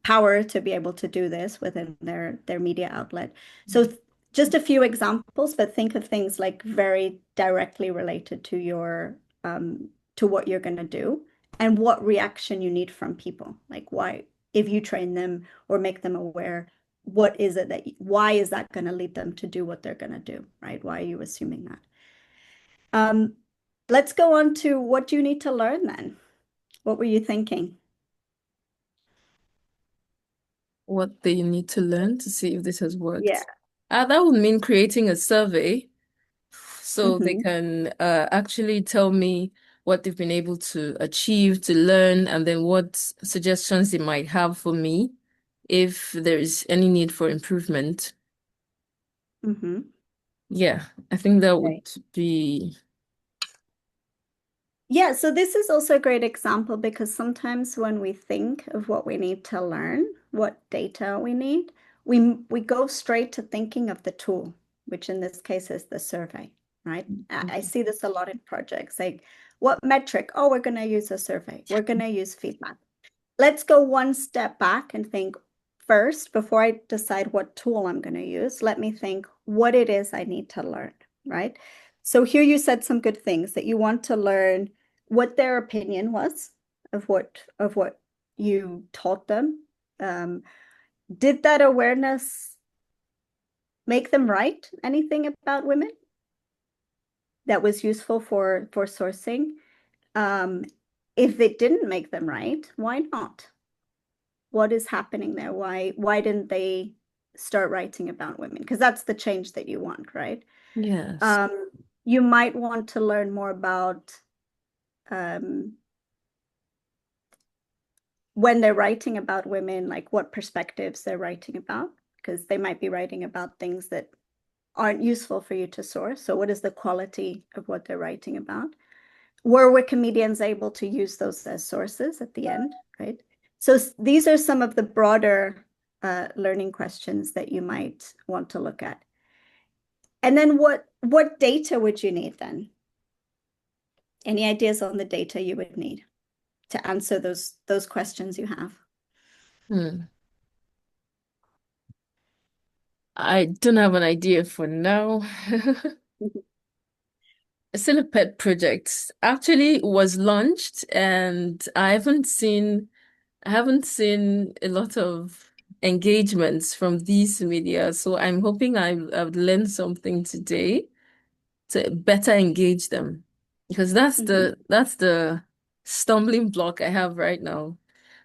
power to be able to do this within their media outlet. So just a few examples, but think of things like very directly related to your to what you're going to do and what reaction you need from people. Like why, if you train them or make them aware, what is it why is that going to lead them to do what they're going to do, right? Why are you assuming that? Let's go on to what do you need to learn then? What were you thinking? What they need to learn to see if this has worked. Yeah. That would mean creating a survey so they Mm-hmm. can actually tell me what they've been able to achieve, to learn, and then what suggestions they might have for me if there is any need for improvement. Mm-hmm. Yeah, I think that Right. would be. Yeah, so this is also a great example because sometimes when we think of what we need to learn, what data we need, we go straight to thinking of the tool, which in this case is the survey, right? I see this a lot in projects, like what metric? Oh, we're going to use a survey. We're going to use feedback. Let's go one step back and think first, before I decide what tool I'm going to use, let me think what it is I need to learn, right? So here you said some good things that you want to learn what their opinion was of what you taught them. Did that awareness make them write anything about women that was useful for sourcing? If it didn't make them write, why not? What is happening there? Why didn't they start writing about women? Because that's the change that you want, right? Yes. You might want to learn more about when they're writing about women, like what perspectives they're writing about, because they might be writing about things that aren't useful for you to source. So what is the quality of what they're writing about? Were Wikimedians able to use those as sources at the end, right? So these are some of the broader learning questions that you might want to look at. And then what data would you need then? Any ideas on the data you would need to answer those questions you have? I don't have an idea for now. It's still a pet project. Actually, was launched, and I haven't seen a lot of engagements from these media. So I'm hoping I've learned something today to better engage them, because that's the stumbling block I have right now.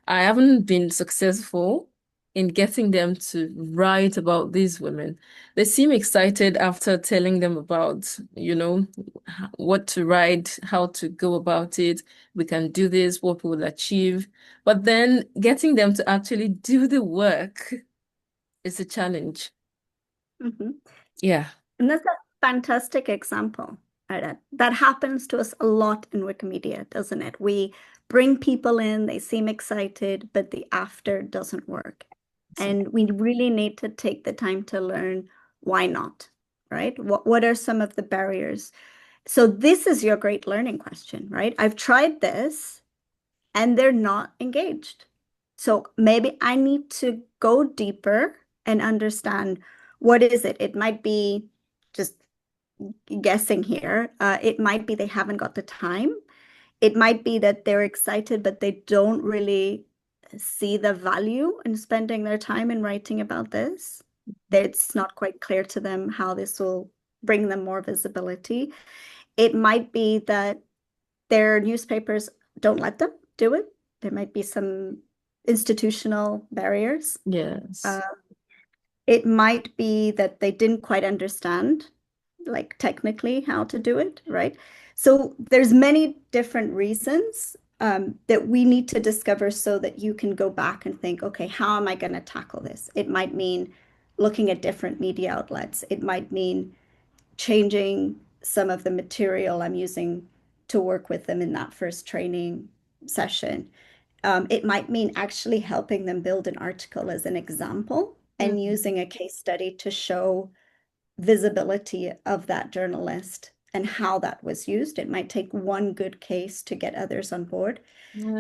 I haven't been successful in getting them to write about these women. They seem excited after telling them about, what to write, how to go about it. We can do this, what we will achieve. But then getting them to actually do the work is a challenge. Yeah. And that's a fantastic example. That happens to us a lot in Wikimedia, doesn't it? We bring people in, they seem excited, but the after doesn't work. And we really need to take the time to learn why not, right? What are some of the barriers? So this is your great learning question, right? I've tried this and they're not engaged. So maybe I need to go deeper and understand what is it? It might be just guessing here. It might be they haven't got the time. It might be that they're excited, but they don't really see the value in spending their time in writing about this. It's not quite clear to them how this will bring them more visibility. It might be that their newspapers don't let them do it. There might be some institutional barriers. Yes. It might be that they didn't quite understand, like technically how to do it, right? So there's many different reasons that we need to discover so that you can go back and think, okay, how am I going to tackle this? It might mean looking at different media outlets. It might mean changing some of the material I'm using to work with them in that first training session. It might mean actually helping them build an article as an example and using a case study to show visibility of that journalist and how that was used. It might take one good case to get others on board.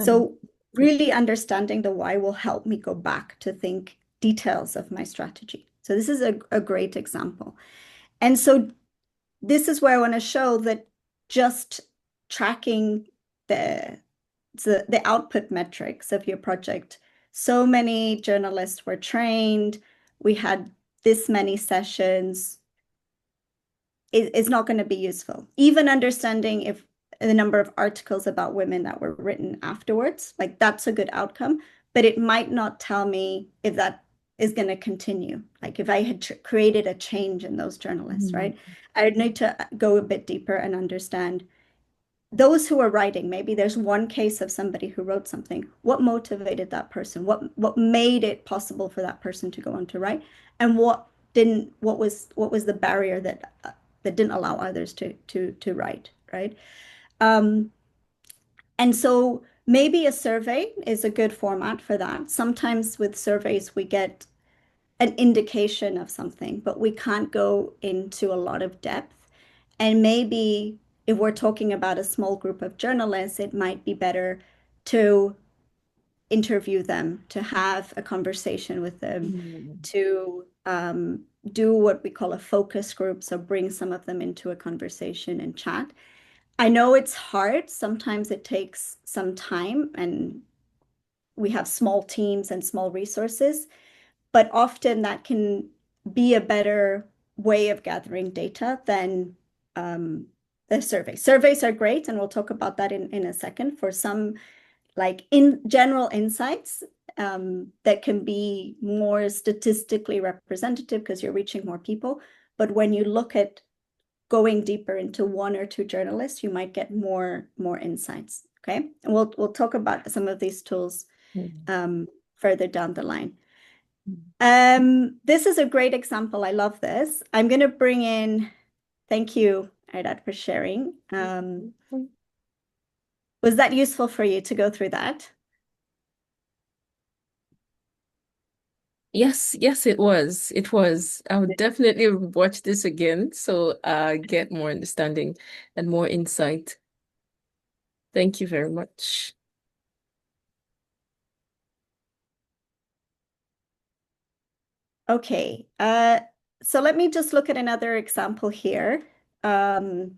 So really understanding the why will help me go back to think details of my strategy. So this is a great example. And so this is where I want to show that just tracking the output metrics of your project. So many journalists were trained. We had this many sessions. Is not going to be useful. Even understanding if the number of articles about women that were written afterwards. Like that's a good outcome, but it might not tell me if that is going to continue. Like if I had created a change in those journalists, right? I would need to go a bit deeper and understand those who are writing. Maybe there's one case of somebody who wrote something. What motivated that person? What made it possible for that person to go on to write? And what was the barrier that didn't allow others to write, right? And so maybe a survey is a good format for that. Sometimes with surveys, we get an indication of something, but we can't go into a lot of depth. And maybe if we're talking about a small group of journalists, it might be better to interview them, to have a conversation with them, to do what we call a focus group. So bring some of them into a conversation and chat. I know it's hard. Sometimes it takes some time and we have small teams and small resources, but often that can be a better way of gathering data than the survey. Surveys are great, and we'll talk about that in a second for some like in general insights that can be more statistically representative because you're reaching more people. But when you look at going deeper into one or two journalists, you might get more insights. Okay, and we'll talk about some of these tools further down the line. This is a great example. I love this. I'm going to bring in. Thank you, Aidat, for sharing. Was that useful for you to go through that? Yes, it was. It was. I would definitely watch this again, so get more understanding and more insight. Thank you very much. Okay, so let me just look at another example here. And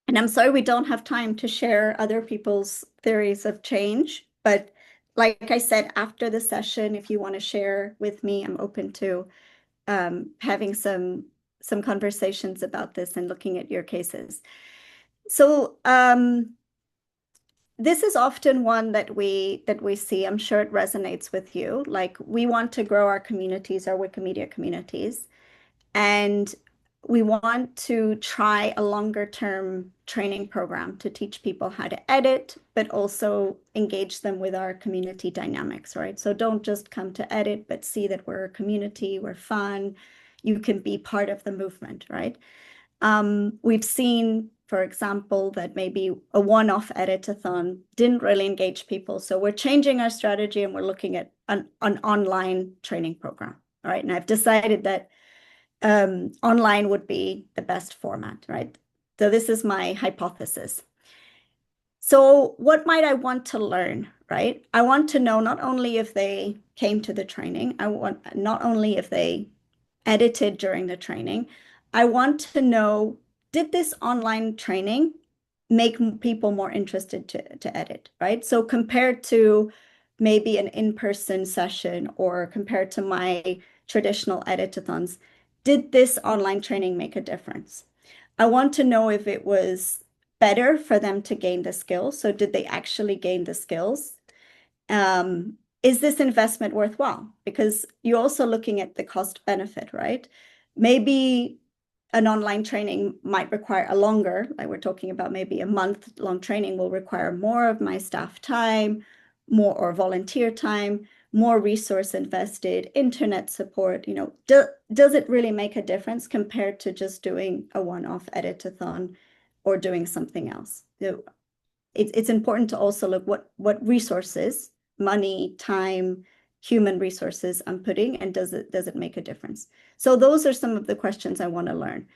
I'm sorry we don't have time to share other people's theories of change, but like I said, after the session, if you want to share with me, I'm open to having some conversations about this and looking at your cases. So this is often one that we see. I'm sure it resonates with you. Like we want to grow our communities, our Wikimedia communities, and we want to try a longer term training program to teach people how to edit, but also engage them with our community dynamics, right? So don't just come to edit, but see that we're a community, we're fun, you can be part of the movement, right? We've seen, for example, that maybe a one-off editathon didn't really engage people. So we're changing our strategy and we're looking at an online training program, all right? And I've decided that online would be the best format, right? So this is my hypothesis. So what might I want to learn, right? I want to know not only if they came to the training, I want not only if they edited during the training, I want to know, did this online training make people more interested to edit, right? So compared to maybe an in-person session or compared to my traditional editathons, did this online training make a difference? I want to know if it was better for them to gain the skills. So did they actually gain the skills? Is this investment worthwhile? Because you're also looking at the cost benefit, right? Maybe an online training might require a longer, like we're talking about maybe a month-long training will require more of my staff time, more or volunteer time, more resource invested, internet support, does it really make a difference compared to just doing a one-off editathon or doing something else? It's important to also look what resources, money, time, human resources I'm putting, and does it make a difference? So those are some of the questions I want to learn.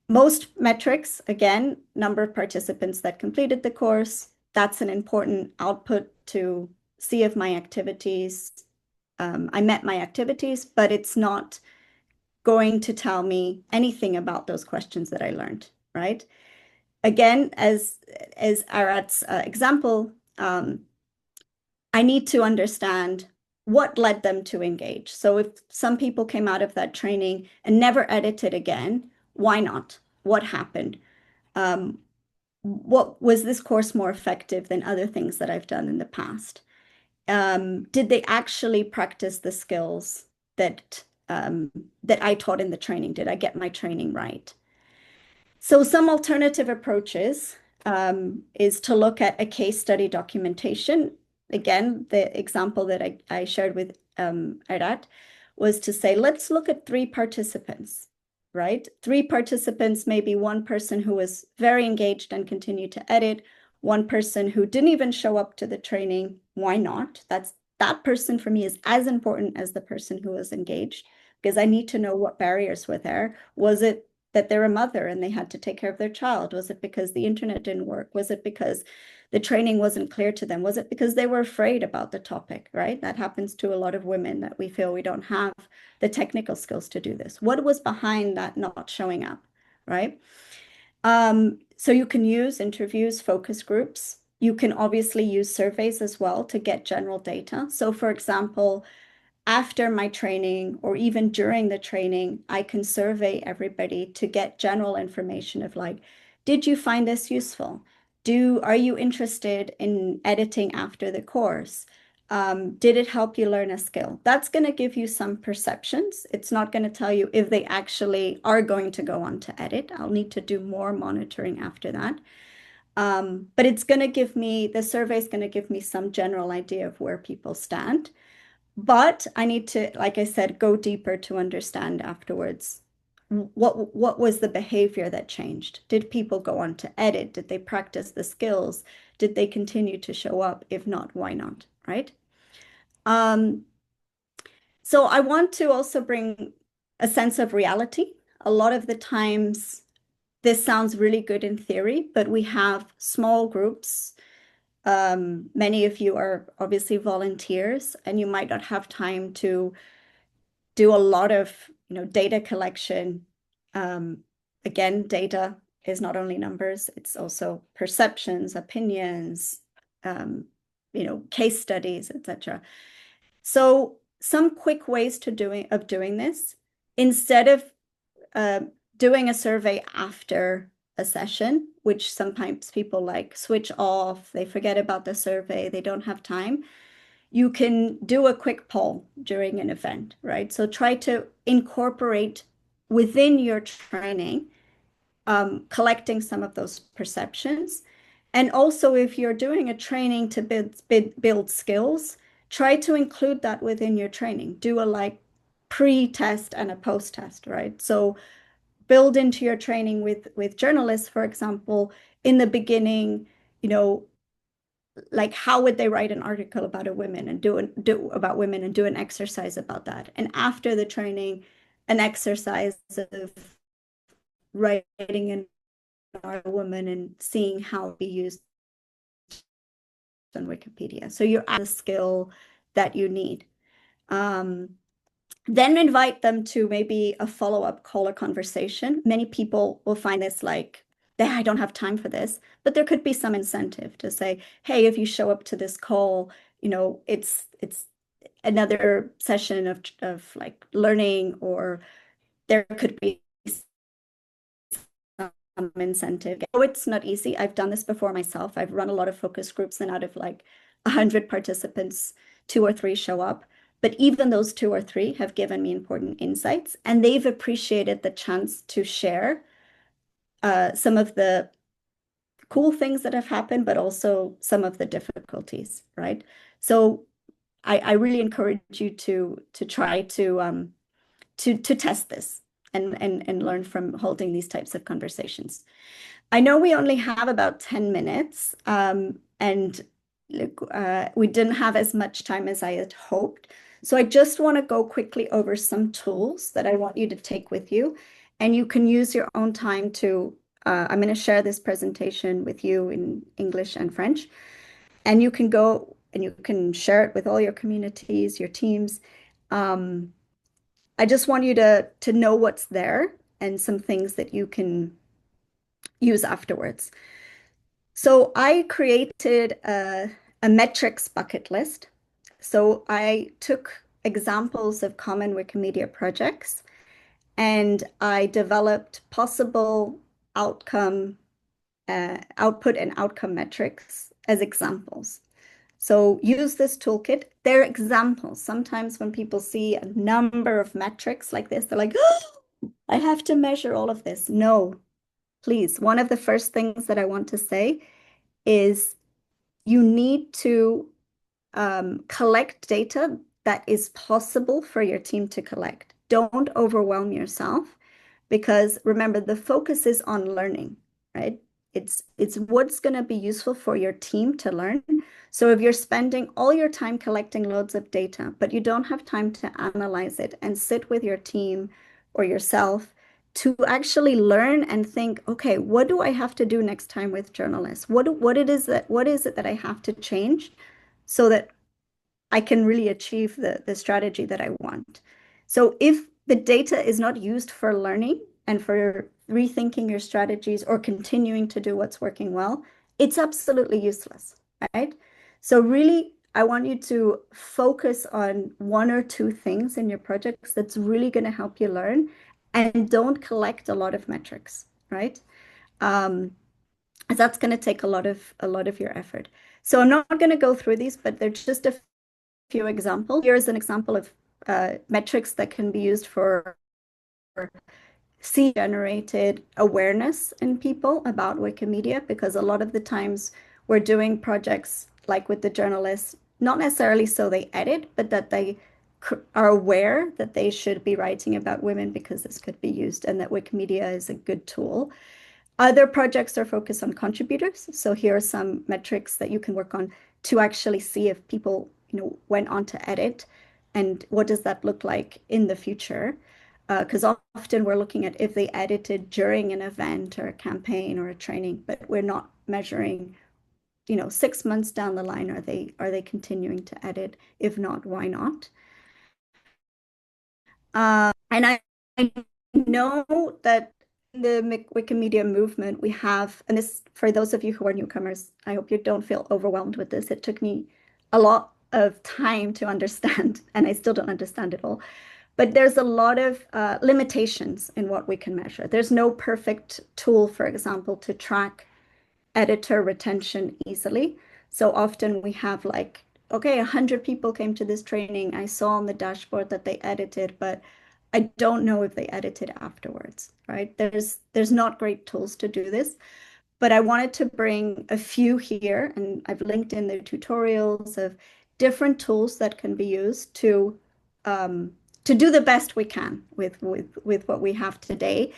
Most metrics, again, number of participants that completed the course, that's an important output to see if my activities, I met my activities, but it's not going to tell me anything about those questions that I learned, right? Again, as Arat's example, I need to understand what led them to engage. So if some people came out of that training and never edited again, why not? What happened? what was this course more effective than other things that I've done in the past? Did they actually practice the skills that that I taught in the training? Did I get my training right? So some alternative approaches is to look at a case study documentation. Again, the example that I shared with Arat was to say, let's look at 3 participants, right? 3 participants, maybe one person who was very engaged and continued to edit, one person who didn't even show up to the training. Why not? That person for me is as important as the person who was engaged, because I need to know what barriers were there. Was it that they're a mother and they had to take care of their child? Was it because the internet didn't work? Was it because the training wasn't clear to them? Was it because they were afraid about the topic, right? That happens to a lot of women, that we feel we don't have the technical skills to do this. What was behind that not showing up, right? So you can use interviews, focus groups. You can obviously use surveys as well to get general data. So for example, after my training or even during the training, I can survey everybody to get general information of like, did you find this useful? Are you interested in editing after the course? Did it help you learn a skill? That's going to give you some perceptions. It's not going to tell you if they actually are going to go on to edit. I'll need to do more monitoring after that. But it's going to give me, the survey is going to give me some general idea of where people stand. But I need to, like I said, go deeper to understand afterwards what was the behavior that changed? Did people go on to edit? Did they practice the skills? Did they continue to show up? If not, why not, right? So I want to also bring a sense of reality. A lot of the times, this sounds really good in theory, but we have small groups. Many of you are obviously volunteers, and you might not have time to do a lot of data collection. Again, data is not only numbers, it's also perceptions, opinions, case studies, etc. So some quick ways of doing this, instead of doing a survey after a session, which sometimes people like switch off, they forget about the survey, they don't have time. You can do a quick poll during an event, right? So try to incorporate within your training, collecting some of those perceptions. And also, if you're doing a training to build skills, try to include that within your training. Do a pre-test and a post-test, right? So build into your training with journalists, for example, in the beginning, like how would they write an article about women and do an exercise about that. And after the training, an exercise of writing an a woman and seeing how it be used on Wikipedia. So you're at the skill that you need. Then invite them to maybe a follow-up call or conversation. Many people will find this like, I don't have time for this, but there could be some incentive to say, hey, if you show up to this call, it's another session of like learning, or there could be some incentive. Oh, it's not easy. I've done this before myself. I've run a lot of focus groups, and out of like 100 participants, 2 or 3 show up. But even those 2 or 3 have given me important insights, and they've appreciated the chance to share some of the cool things that have happened, but also some of the difficulties, right? So I really encourage you to try to test this and learn from holding these types of conversations. I know we only have about 10 minutes, and we didn't have as much time as I had hoped. So I just want to go quickly over some tools that I want you to take with you, and you can use your own time to, I'm going to share this presentation with you in English and French, and you can go and you can share it with all your communities, your teams. I just want you to know what's there and some things that you can use afterwards. So I created a metrics bucket list. So I took examples of common Wikimedia projects, and I developed possible outcome output and outcome metrics as examples. So use this toolkit. They're examples. Sometimes when people see a number of metrics like this, they're like, oh, I have to measure all of this. No, please. One of the first things that I want to say is you need to collect data that is possible for your team to collect. Don't overwhelm yourself, because remember, the focus is on learning, right? It's what's going to be useful for your team to learn. So if you're spending all your time collecting loads of data, but you don't have time to analyze it and sit with your team or yourself to actually learn and think, okay, what do I have to do next time with journalists? What is it that I have to change so that I can really achieve the strategy that I want? So if the data is not used for learning and for rethinking your strategies or continuing to do what's working well, it's absolutely useless, right? So really, I want you to focus on one or two things in your projects that's really going to help you learn, and don't collect a lot of metrics, right? That's going to take a lot of your effort. So I'm not going to go through these, but they're just a few examples. Here's an example of metrics that can be used for generated awareness in people about Wikimedia, because a lot of the times we're doing projects like with the journalists, not necessarily so they edit, but that they are aware that they should be writing about women because this could be used, and that Wikimedia is a good tool. Other projects are focused on contributors. So here are some metrics that you can work on to actually see if people, went on to edit, and what does that look like in the future? Because often we're looking at if they edited during an event or a campaign or a training, but we're not measuring, 6 months down the line, are they continuing to edit? If not, why not? And I know that in the Wikimedia movement, we have, and this, for those of you who are newcomers, I hope you don't feel overwhelmed with this. It took me a lot of time to understand, and I still don't understand it all. But there's a lot of limitations in what we can measure. There's no perfect tool, for example, to track editor retention easily. So often we have like, okay, 100 people came to this training. I saw on the dashboard that they edited, but I don't know if they edited afterwards, right? There's not great tools to do this, but I wanted to bring a few here, and I've linked in the tutorials of different tools that can be used to do the best we can with what we have today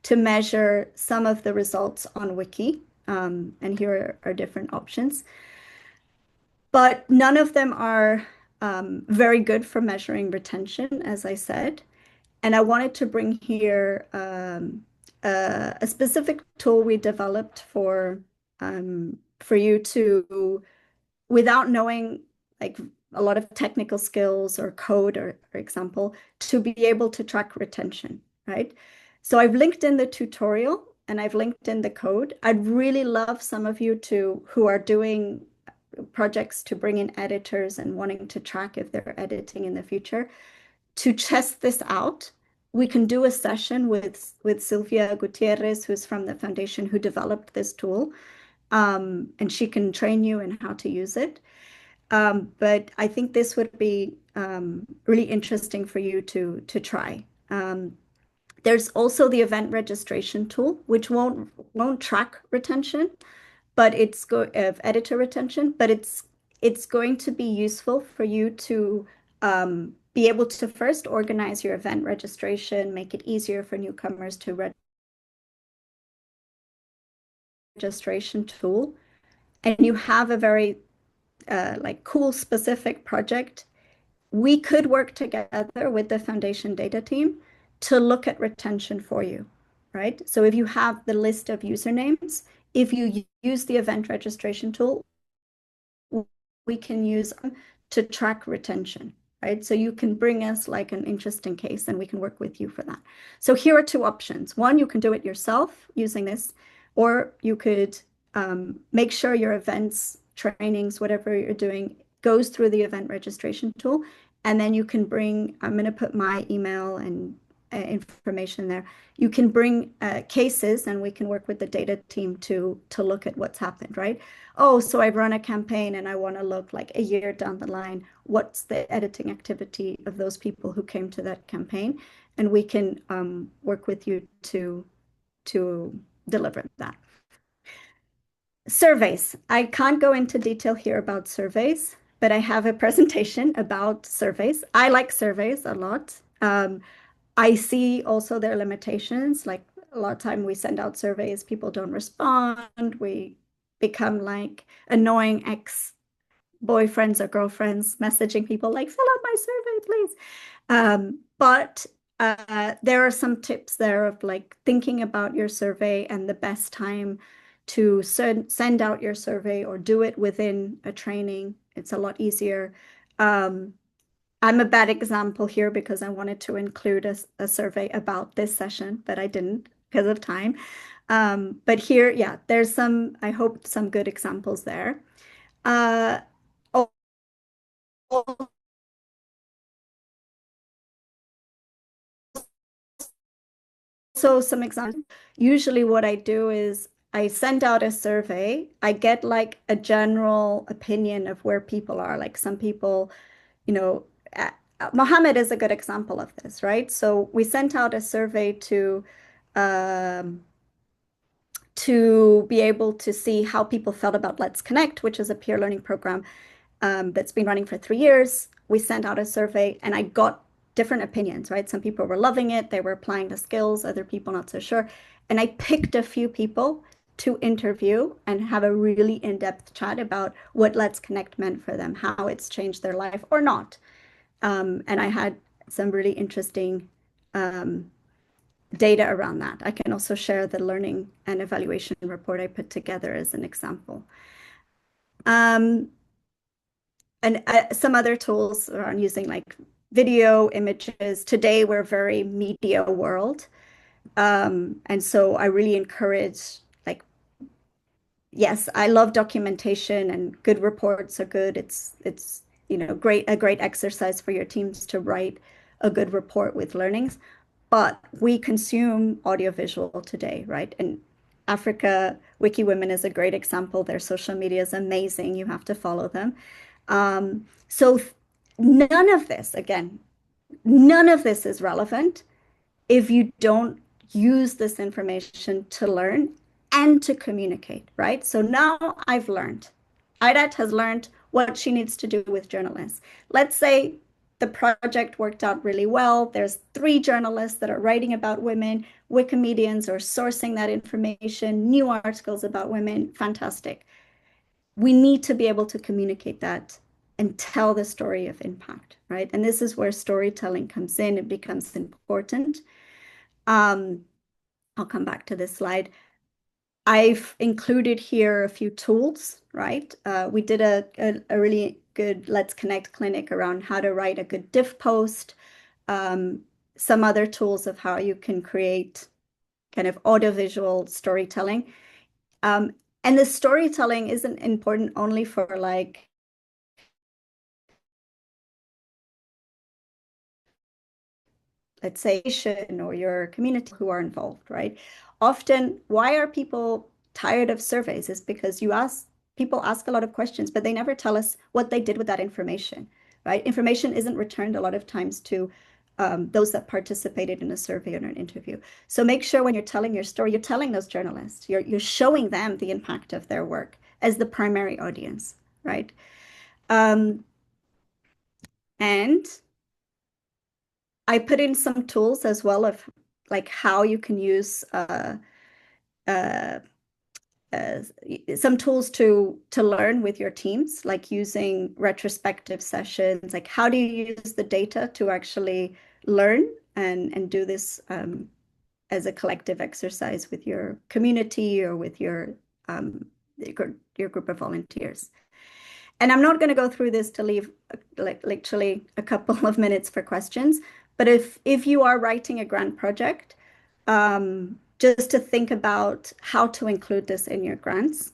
to measure some of the results on Wiki. And here are different options. But none of them are very good for measuring retention, as I said. And I wanted to bring here a specific tool we developed for you to, without knowing like a lot of technical skills or code, or for example, to be able to track retention, right? So I've linked in the tutorial and I've linked in the code. I'd really love some of you who are doing projects to bring in editors and wanting to track if they're editing in the future, to test this out. We can do a session with Silvia Gutierrez, who's from the foundation, who developed this tool, and she can train you in how to use it. But I think this would be really interesting for you to try. There's also the event registration tool, which won't track retention, but it's editor retention, but it's going to be useful for you to be able to first organize your event registration, make it easier for newcomers to registration tool, and you have a very cool specific project. We could work together with the foundation data team to look at retention for you, right? So if you have the list of usernames, if you use the event registration tool, we can use them to track retention, right? So you can bring us like an interesting case and we can work with you for that. So here are two options. One, you can do it yourself using this, or you could make sure your events, trainings, whatever you're doing, goes through the event registration tool. And then you can bring, I'm going to put my email and information there. You can bring cases, and we can work with the data team to look at what's happened, right? Oh, so I've run a campaign and I want to look like a year down the line. What's the editing activity of those people who came to that campaign? And we can work with you to deliver that. Surveys. I can't go into detail here about surveys, but I have a presentation about surveys. I like surveys a lot. I see also their limitations. Like a lot of time we send out surveys, people don't respond. We become like annoying ex-boyfriends or girlfriends messaging people like, fill out my survey, please. But there are some tips there of like thinking about your survey and the best time to send out your survey or do it within a training. It's a lot easier. I'm a bad example here because I wanted to include a survey about this session, but I didn't because of time. But here, yeah, there's some, I hope, some good examples there. So some examples. Usually what I do is I send out a survey. I get like a general opinion of where people are. Like some people, you know, Mohammed is a good example of this, right? So we sent out a survey to be able to see how people felt about Let's Connect, which is a peer learning program that's been running for 3 years. We sent out a survey and I got different opinions, right? Some people were loving it, they were applying the skills, other people not so sure. And I picked a few people to interview and have a really in-depth chat about what Let's Connect meant for them, how it's changed their life or not. And I had some really interesting data around that. I can also share the learning and evaluation report I put together as an example. And some other tools around using like video, images. Today, we're very media world. And so I really encourage, like, yes, I love documentation and good reports are good. It's you know, a great exercise for your teams to write a good report with learnings. But we consume audiovisual today, right? And Africa Wiki Women is a great example. Their social media is amazing. You have to follow them. So none of this, again, none of this is relevant if you don't use this information to learn and to communicate, right? So now I've learned. Aidat has learned what she needs to do with journalists. Let's say the project worked out really well. There's 3 journalists that are writing about women. Wikimedians are sourcing that information, new articles about women. Fantastic. We need to be able to communicate that and tell the story of impact, right? And this is where storytelling comes in. It becomes important. I'll come back to this slide. I've included here a few tools, right? We did a really good Let's Connect clinic around how to write a good diff post, some other tools of how you can create kind of audiovisual storytelling. And the storytelling isn't important only for like let's say or your community who are involved, right? Often, why are people tired of surveys is because people ask a lot of questions, but they never tell us what they did with that information, right? Information isn't returned a lot of times to those that participated in a survey or an interview. So make sure when you're telling your story, you're telling those journalists, you're showing them the impact of their work as the primary audience, right? And I put in some tools as well of like how you can use some tools to learn with your teams, like using retrospective sessions. Like how do you use the data to actually learn and do this as a collective exercise with your community or with your group of volunteers. And I'm not going to go through this to leave like literally a couple of minutes for questions. But if you are writing a grant project, just to think about how to include this in your grants.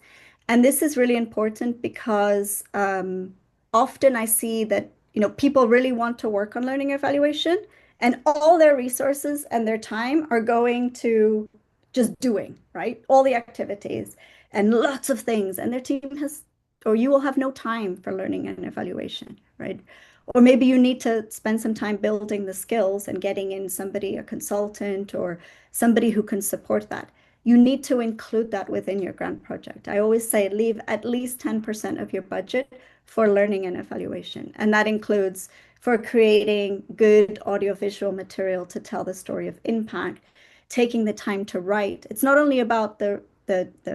And this is really important because often I see that people really want to work on learning evaluation And all their resources and their time are going to just doing, right? All the activities and lots of things. And their team has, or you will have no time for learning and evaluation, right? Or maybe you need to spend some time building the skills and getting in somebody, a consultant or somebody who can support that. You need to include that within your grant project. I always say leave at least 10% of your budget for learning and evaluation. And that includes for creating good audiovisual material to tell the story of impact, taking the time to write. It's not only about the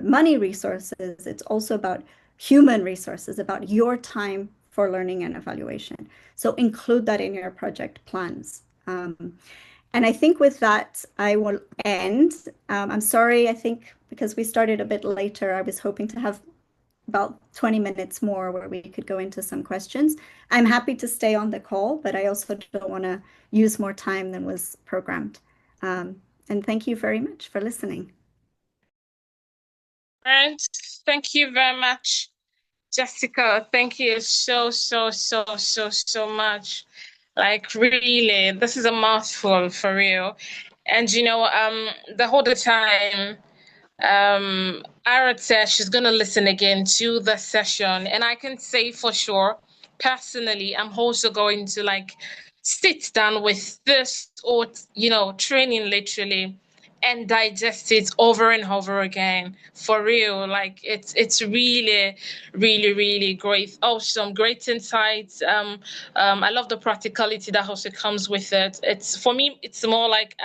money resources, it's also about human resources, about your time for learning and evaluation. So include that in your project plans. And I think with that, I will end. I'm sorry, I think because we started a bit later, I was hoping to have about 20 minutes more where we could go into some questions. I'm happy to stay on the call, but I also don't want to use more time than was programmed. And thank you very much for listening. And thank you very much, Jessica. Thank you so much. Like really, this is a mouthful for real. And the whole time, Arat says she's gonna listen again to the session, and I can say for sure, personally, I'm also going to like sit down with this or training literally and digest it over and over again for real. Like it's really great, awesome, great insights. I love the practicality that also comes with it. It's for me, it's more like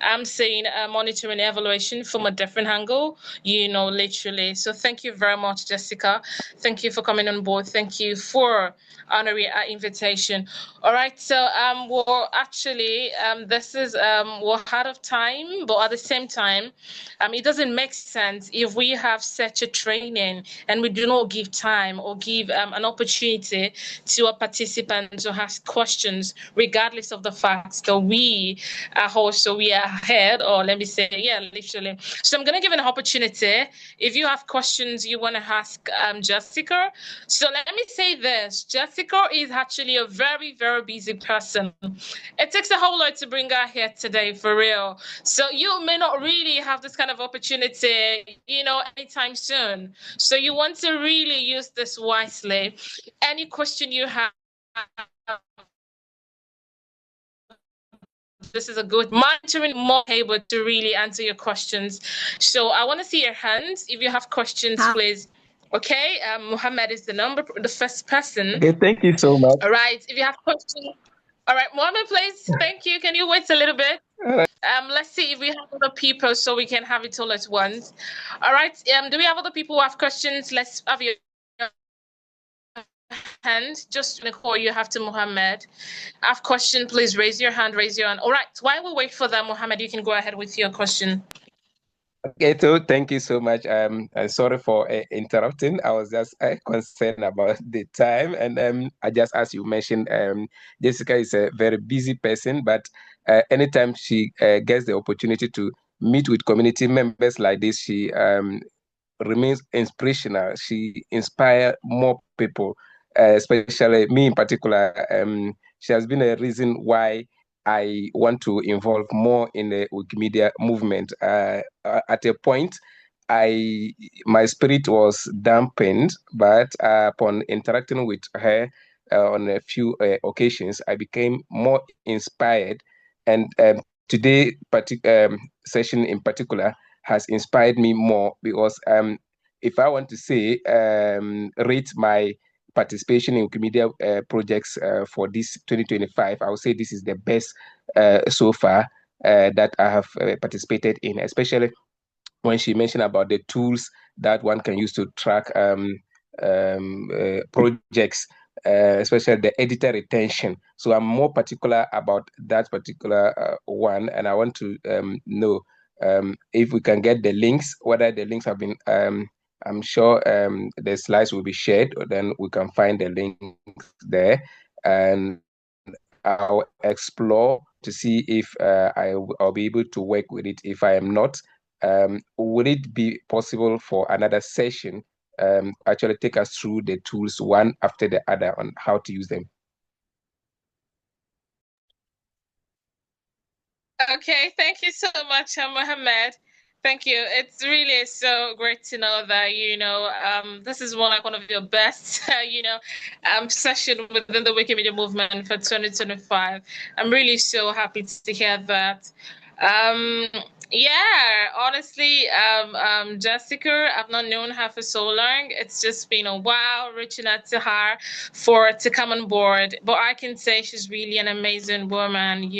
I'm saying monitoring evaluation from a different angle, literally. So thank you very much, Jessica. Thank you for coming on board. Thank you for honoring our invitation. All right, so well, actually, this is we're out of time, but at the same time, it doesn't make sense if we have such a training and we do not give time or give an opportunity to a participant to ask questions, regardless of the fact that we are ahead, or let me say, yeah, literally. So I'm gonna give an opportunity if you have questions you want to ask Jessica. So let me say this: Jessica is actually a very busy person. It takes a whole lot to bring her here today, for real. So you may not really have this kind of opportunity, anytime soon. So you want to really use this wisely. Any question you have, this is a good monitoring, more able to really answer your questions. So I want to see your hands. If you have questions, please. Okay, Mohammed is the first person. Okay, thank you so much. All right, if you have questions. All right, Mohammed, please. Thank you. Can you wait a little bit? All right. Let's see if we have other people so we can have it all at once. All right. Do we have other people who have questions? Let's have your hand. Just before you have to Mohammed. Have question, please raise your hand, All right. While we wait for that, Mohammed, you can go ahead with your question. Okay, so thank you so much. Sorry for interrupting. I was just concerned about the time, and I just, as you mentioned, Jessica is a very busy person, but anytime she gets the opportunity to meet with community members like this, she remains inspirational. She inspires more people, especially me in particular. She has been a reason why I want to involve more in the Wikimedia movement. At a point, my spirit was dampened, but upon interacting with her on a few occasions, I became more inspired. And today, session in particular has inspired me more because if I want to say rate my participation in Wikimedia projects for this 2025, I would say this is the best so far that I have participated in, especially when she mentioned about the tools that one can use to track projects, especially the editor retention. So I'm more particular about that particular one, and I want to know if we can get the links, whether the links have been I'm sure the slides will be shared, then we can find the links there, and I'll explore to see if I'll be able to work with it. If I am not, would it be possible for another session actually take us through the tools one after the other on how to use them? Okay, thank you so much, Mohammed. Thank you. It's really so great to know that, this is one of your best, session within the Wikimedia movement for 2025. I'm really so happy to hear that. Um, yeah, honestly, Jessica, I've not known her for so long. It's just been a while reaching out to her to come on board. But I can say she's really an amazing woman,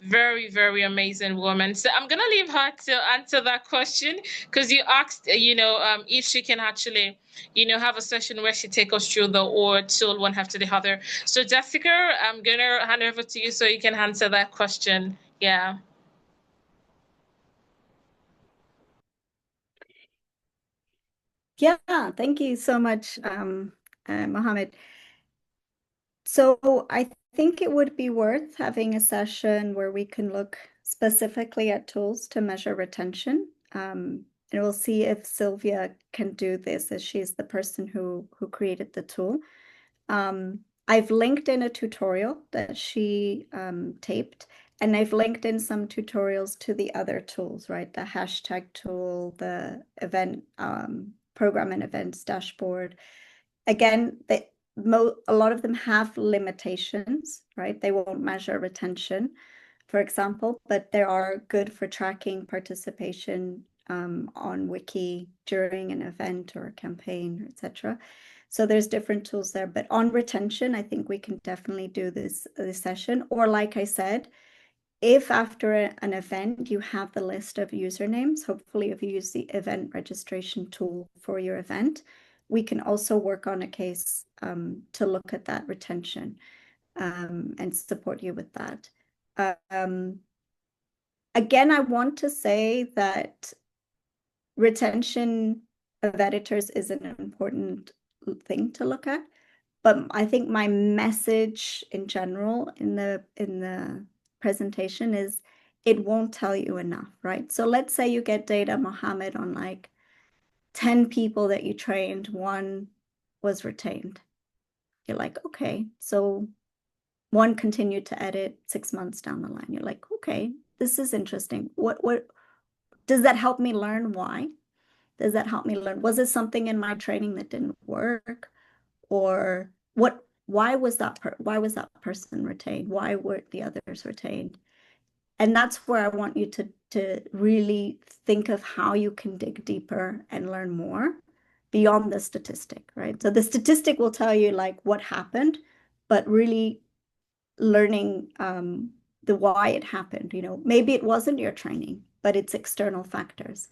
very, very amazing woman. So I'm gonna leave her to answer that question because you asked, if she can actually, have a session where she take us through the or tool one after the other. So Jessica, I'm gonna hand over to you so you can answer that question. Yeah. Yeah, thank you so much, Mohammed. So I think it would be worth having a session where we can look specifically at tools to measure retention. And we'll see if Sylvia can do this, as she's the person who created the tool. I've linked in a tutorial that she taped, and I've linked in some tutorials to the other tools, right? The hashtag tool, the event program and events dashboard. Again, a lot of them have limitations, right? They won't measure retention, for example, but they are good for tracking participation on Wiki during an event or a campaign, etc. So there's different tools there, but on retention, I think we can definitely do this session. Or like I said, if after an event you have the list of usernames, hopefully if you use the event registration tool for your event, we can also work on a case to look at that retention and support you with that. Again, I want to say that retention of editors is an important thing to look at, but I think my message in general in the presentation is it won't tell you enough, right? So let's say you get data, Mohammed, on like 10 people that you trained, one was retained. You're like, okay, so one continued to edit 6 months down the line. You're like, okay, this is interesting. What does that help me learn? Why? Does that help me learn? Was it something in my training that didn't work? Or why was that person retained? Why weren't the others retained? And that's where I want you to really think of how you can dig deeper and learn more beyond the statistic, right? So the statistic will tell you like what happened, but really learning the why it happened. Maybe it wasn't your training, but it's external factors.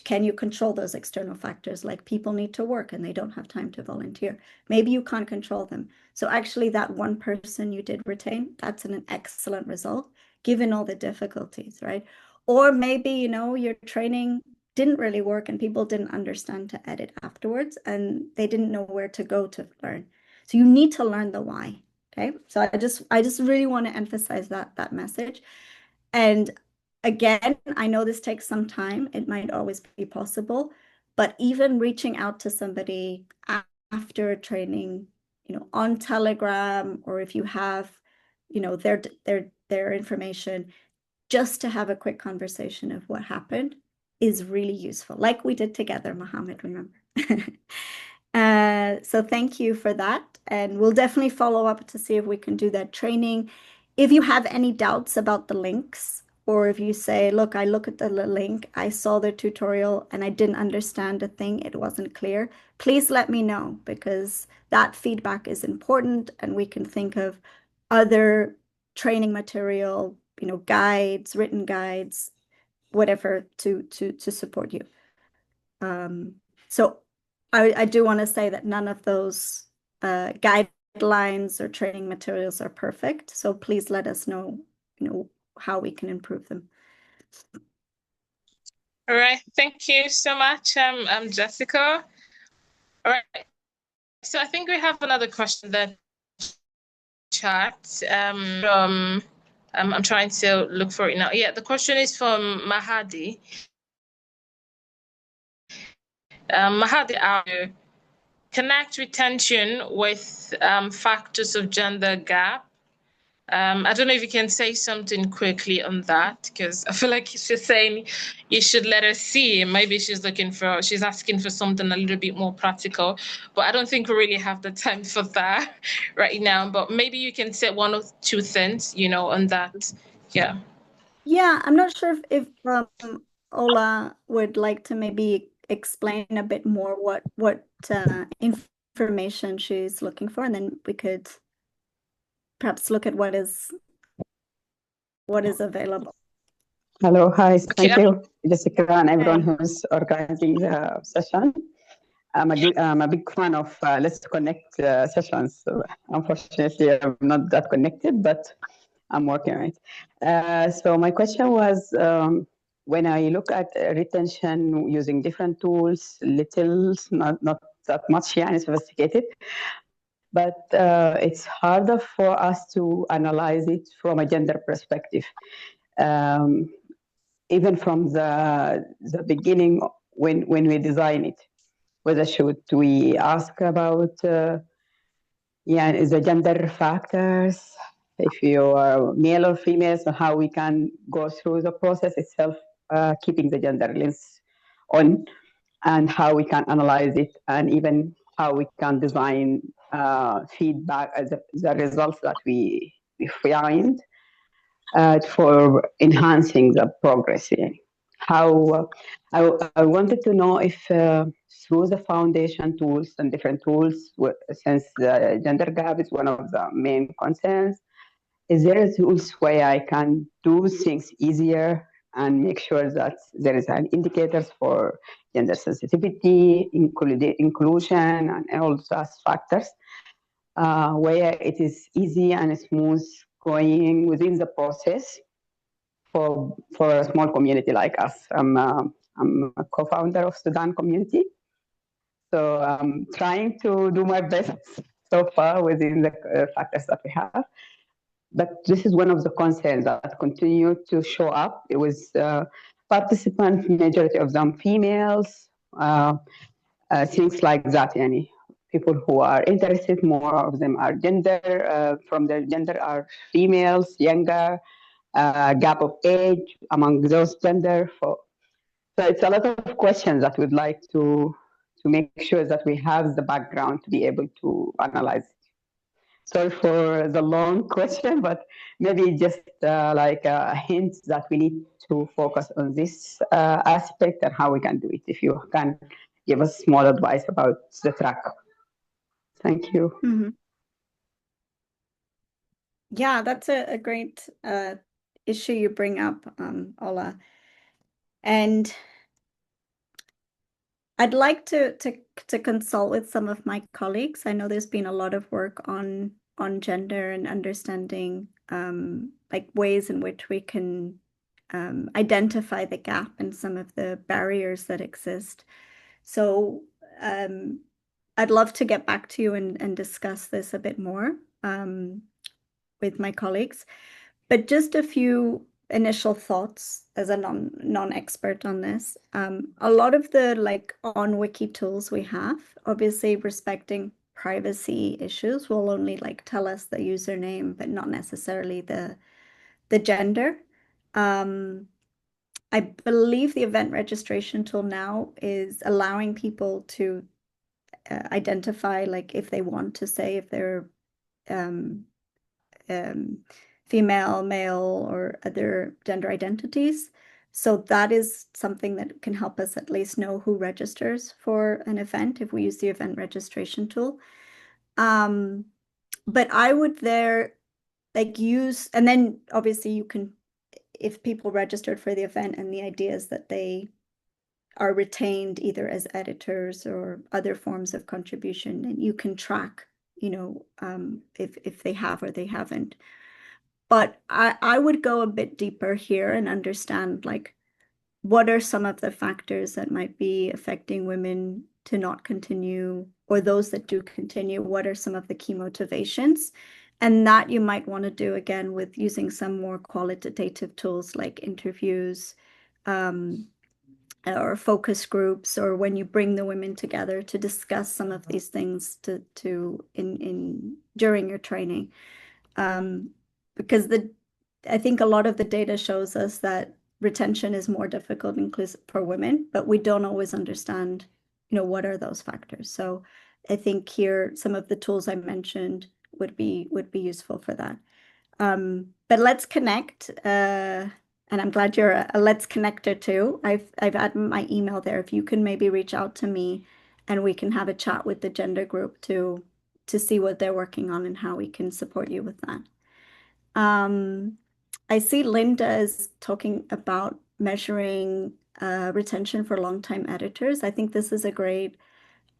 Can you control those external factors? Like people need to work and they don't have time to volunteer. Maybe you can't control them. So actually that one person you did retain, that's an excellent result, given all the difficulties, right? Or maybe, your training didn't really work and people didn't understand to edit afterwards and they didn't know where to go to learn. So you need to learn the why. Okay. So I just really want to emphasize that message. And again, I know this takes some time. It might always be possible, but even reaching out to somebody after training, on Telegram, or if you have, their information, just to have a quick conversation of what happened is really useful, like we did together, Mohammed, remember? So thank you for that. And we'll definitely follow up to see if we can do that training. If you have any doubts about the links, or if you say, look, I look at the link, I saw the tutorial and I didn't understand a thing, it wasn't clear, please let me know, because that feedback is important and we can think of other training material, guides, written guides, whatever to support you. So I do want to say that none of those guidelines or training materials are perfect. So please let us know, how we can improve them. All right. Thank you so much, Jessica. All right. So I think we have another question that chat from I'm trying to look for it now. Yeah, the question is from Mahadi. Mahadi, connect retention with factors of gender gap. I don't know if you can say something quickly on that, because I feel like she's saying you should let her see. Maybe she's asking for something a little bit more practical, but I don't think we really have the time for that right now. But maybe you can say one or two things, on that. Yeah. Yeah, I'm not sure if Ola would like to maybe explain a bit more what information she's looking for, and then we could perhaps look at what is available. Hello, hi, thank Okay. you, Jessica, and everyone Hi. who's organizing the session. I'm a big fan of Let's Connect sessions. So unfortunately, I'm not that connected, but I'm working on it. So my question was, when I look at retention using different tools, not that much, yeah, sophisticated, but it's harder for us to analyze it from a gender perspective. Even from the beginning when we design it, whether should we ask about the gender factors, if you are male or female, so how we can go through the process itself, keeping the gender lens on, and how we can analyze it, and even how we can design feedback as the results that we find for enhancing the progress. How I wanted to know if through the foundation tools and different tools, since the gender gap is one of the main concerns, is there a tools where I can do things easier and make sure that there is an indicators for gender sensitivity, inclusion, and all those factors, where it is easy and smooth going within the process for a small community like us. I'm a co-founder of Sudan Community, so I'm trying to do my best so far within the factors that we have. But this is one of the concerns that continue to show up. It was participants, majority of them females, things like that. People who are interested, more of them are from their gender are females, younger, gap of age among those gender. So it's a lot of questions that we'd like to make sure that we have the background to be able to analyze it. Sorry for the long question, but maybe just like a hint that we need to focus on this aspect and how we can do it. If you can give us small advice about the track. Thank you. Mm-hmm. Yeah, that's a great issue you bring up, Ola. And I'd like to consult with some of my colleagues. I know there's been a lot of work on gender and understanding like ways in which we can identify the gap and some of the barriers that exist. So I'd love to get back to you and discuss this a bit more with my colleagues. But just a few initial thoughts as a non-expert on this. A lot of the like on wiki tools we have, obviously respecting privacy issues, will only like tell us the username, but not necessarily the gender. I believe the event registration tool now is allowing people to identify, like if they want to say if they're female, male, or other gender identities. So that is something that can help us at least know who registers for an event if we use the event registration tool. But I would use, and then obviously you can, if people registered for the event and the idea is that they are retained either as editors or other forms of contribution, and you can track, if they have or they haven't. But I would go a bit deeper here and understand like what are some of the factors that might be affecting women to not continue, or those that do continue, what are some of the key motivations? And that you might want to do again with using some more qualitative tools like interviews, or focus groups, or when you bring the women together to discuss some of these things during your training. because I think a lot of the data shows us that retention is more difficult inclusive for women, but we don't always understand, what are those factors. So I think here some of the tools I mentioned would be useful for that. But let's connect. And I'm glad you're a Let's Connector too. I've added my email there. If you can maybe reach out to me and we can have a chat with the gender group to see what they're working on and how we can support you with that. I see Linda is talking about measuring retention for long-time editors. I think this is a great,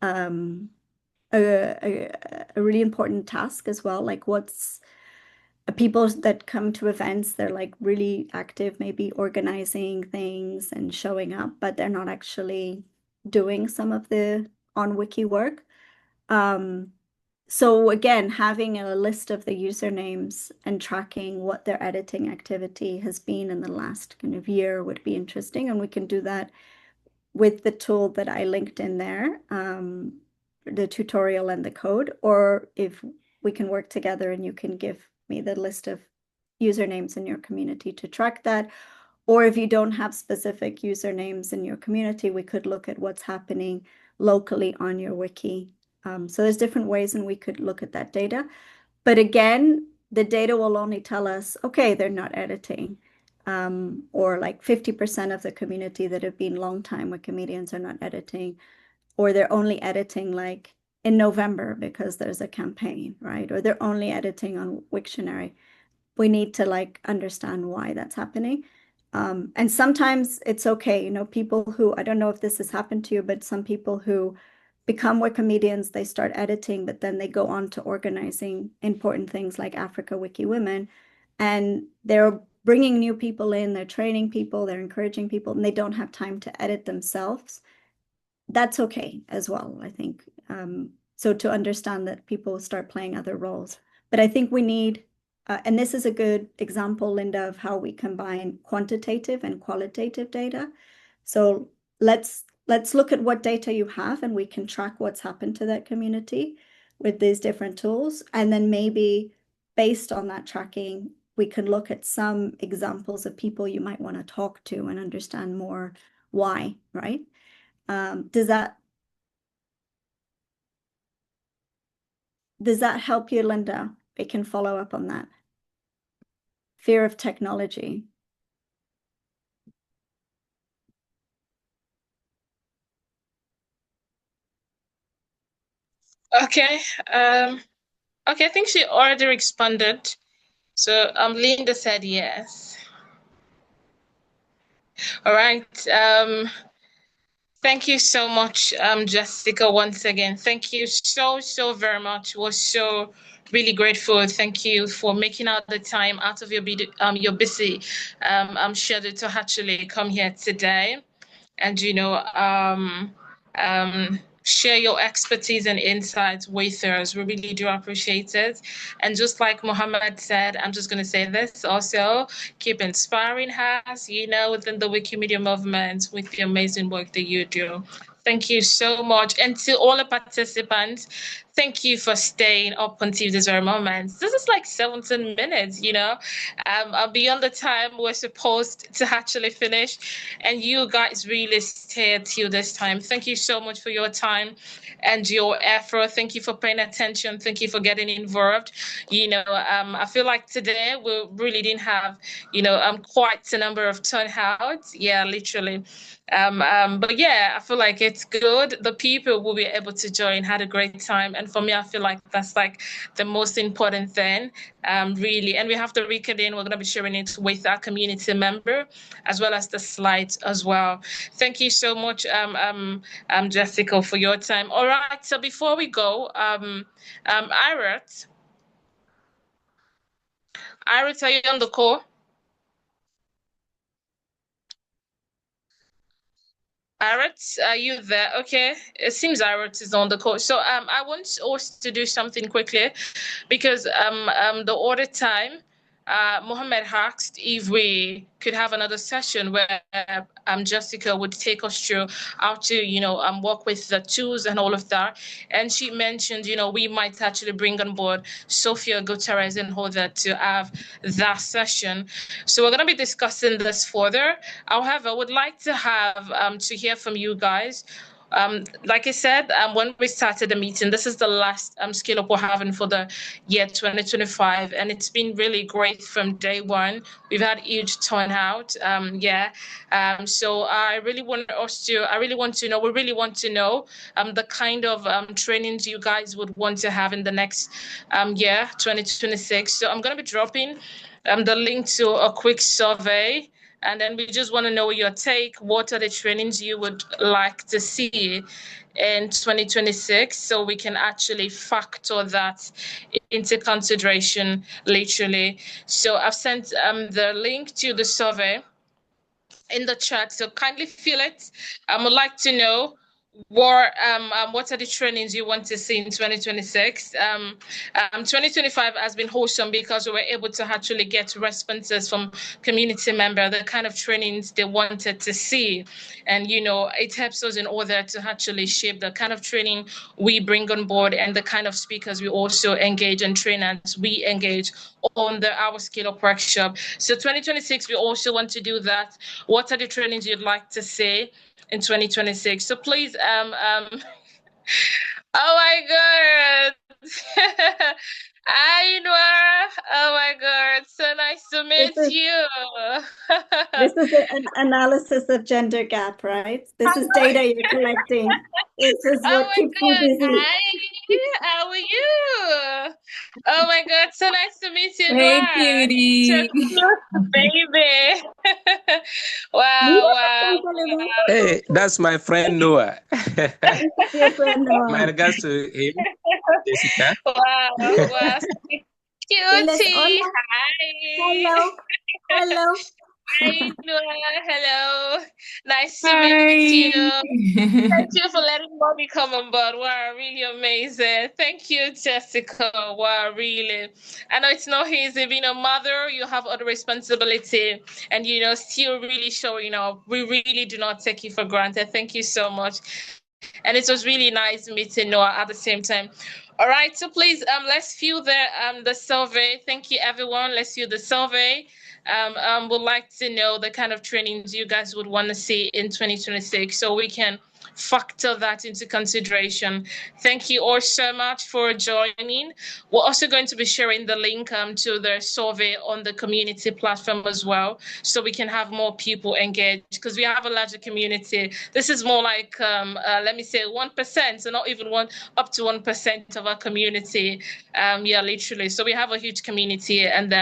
a really important task as well. Like what's people that come to events, they're like really active, maybe organizing things and showing up, but they're not actually doing some of the on-wiki work. So again, having a list of the usernames and tracking what their editing activity has been in the last kind of year would be interesting. And we can do that with the tool that I linked in there, the tutorial and the code, or if we can work together and you can give me the list of usernames in your community to track that. Or if you don't have specific usernames in your community, we could look at what's happening locally on your wiki. So there's different ways and we could look at that data. But again, the data will only tell us, okay, they're not editing. Or like 50% of the community that have been long-time Wikimedians are not editing. Or they're only editing like in November because there's a campaign, right? Or they're only editing on Wiktionary. We need to like understand why that's happening. And sometimes it's okay, people who, I don't know if this has happened to you, but some people who become Wikimedians, they start editing, but then they go on to organizing important things like Africa Wiki Women, and they're bringing new people in, they're training people, they're encouraging people, and they don't have time to edit themselves. That's okay as well, I think. So to understand that people start playing other roles. But I think we need, and this is a good example, Linda, of how we combine quantitative and qualitative data. So let's look at what data you have and we can track what's happened to that community with these different tools. And then maybe based on that tracking, we can look at some examples of people you might want to talk to and understand more why, right? Does that help you, Linda? We can follow up on that. Fear of technology. Okay. Okay, I think she already responded. So Linda said yes. All right. Thank you so much, Jessica, once again. Thank you so very much. Was so really grateful. Thank you for making out the time out of your busy schedule to actually come here today and share your expertise and insights with us. We really do appreciate it. And just like Mohammed said, I'm just going to say this also, keep inspiring us, within the Wikimedia movement with the amazing work that you do. Thank you so much. And to all the participants, thank you for staying up until this very moment. This is like 17 minutes, beyond the time we're supposed to actually finish. And you guys really stayed till this time. Thank you so much for your time and your effort. Thank you for paying attention. Thank you for getting involved. I feel like today we really didn't have, quite a number of turnouts. Yeah, literally. But yeah, I feel like it's good. The people will be able to join, had a great time. And for me, I feel like that's like the most important thing, really. And we have the recording. We're going to be sharing it with our community member, as well as the slides as well. Thank you so much, Jessica, for your time. All right. So before we go, Irat, are you on the call? Irat, are you there? Okay, it seems Irat is on the call. So I want us to do something quickly because the order time Mohammed asked if we could have another session where Jessica would take us through how to, work with the tools and all of that. And she mentioned, we might actually bring on board Sophia Gutierrez and Hoda to have that session. So we're going to be discussing this further. However, I would like to have to hear from you guys. Like I said, when we started the meeting, this is the last Scale Up we're having for the year 2025, and it's been really great from day one. We've had huge turnout. So I really want to know the kind of trainings you guys would want to have in the next year, 2026. So I'm going to be dropping the link to a quick survey. And then we just want to know your take. What are the trainings you would like to see in 2026 so we can actually factor that into consideration literally. So I've sent the link to the survey in the chat. So kindly fill it. I would like to know what are the trainings you want to see in 2026. 2025 has been wholesome because we were able to actually get responses from community members, the kind of trainings they wanted to see. And, it helps us in order to actually shape the kind of training we bring on board and the kind of speakers we also engage and trainers we engage on our Scale Up workshop. So 2026, we also want to do that. What are the trainings you'd like to see in 2026? So please, oh my God. Hi, Noir. Oh my God, so nice to meet you. This is an analysis of gender gap, right? This is data you're collecting. This is what keeps you busy. Hi, how are you? Oh my God, so nice to meet you, Hey, Noir. cutie. Baby. Wow. Hey, that's my friend Noah. Your friend Noah. My regards to him, Jessica. Wow. Cutie. Hola. Hi. Hello. Hi, Noah. Hello. Nice to meet you. Thank you for letting mommy come on board. Wow, really amazing. Thank you, Jessica. Wow, really. I know it's not easy being a mother. You have other responsibility and, still really showing up. We really do not take you for granted. Thank you so much. And it was really nice meeting Noah at the same time. All right, so please, let's fill the survey. Thank you, everyone. Let's fill the survey. Would like to know the kind of trainings you guys would want to see in 2026 so we can factor that into consideration. Thank you all so much for joining. We're also going to be sharing the link to the survey on the community platform as well, so we can have more people engaged because we have a larger community. This is more like, let me say 1%, so not even up to 1% of our community. Literally. So we have a huge community and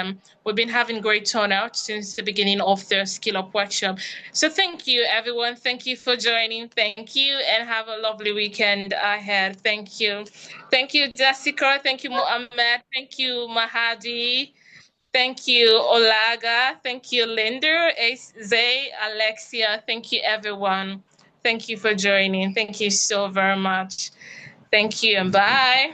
we've been having great turnout since the beginning of the Scale Up workshop. So thank you, everyone. Thank you for joining. Thank you, and have a lovely weekend ahead. Thank you. Thank you, Jessica. Thank you, Mohammed. Thank you, Mahadi. Thank you, Olaga. Thank you, Linda, Zay, Alexia. Thank you, everyone. Thank you for joining. Thank you so very much. Thank you, and bye.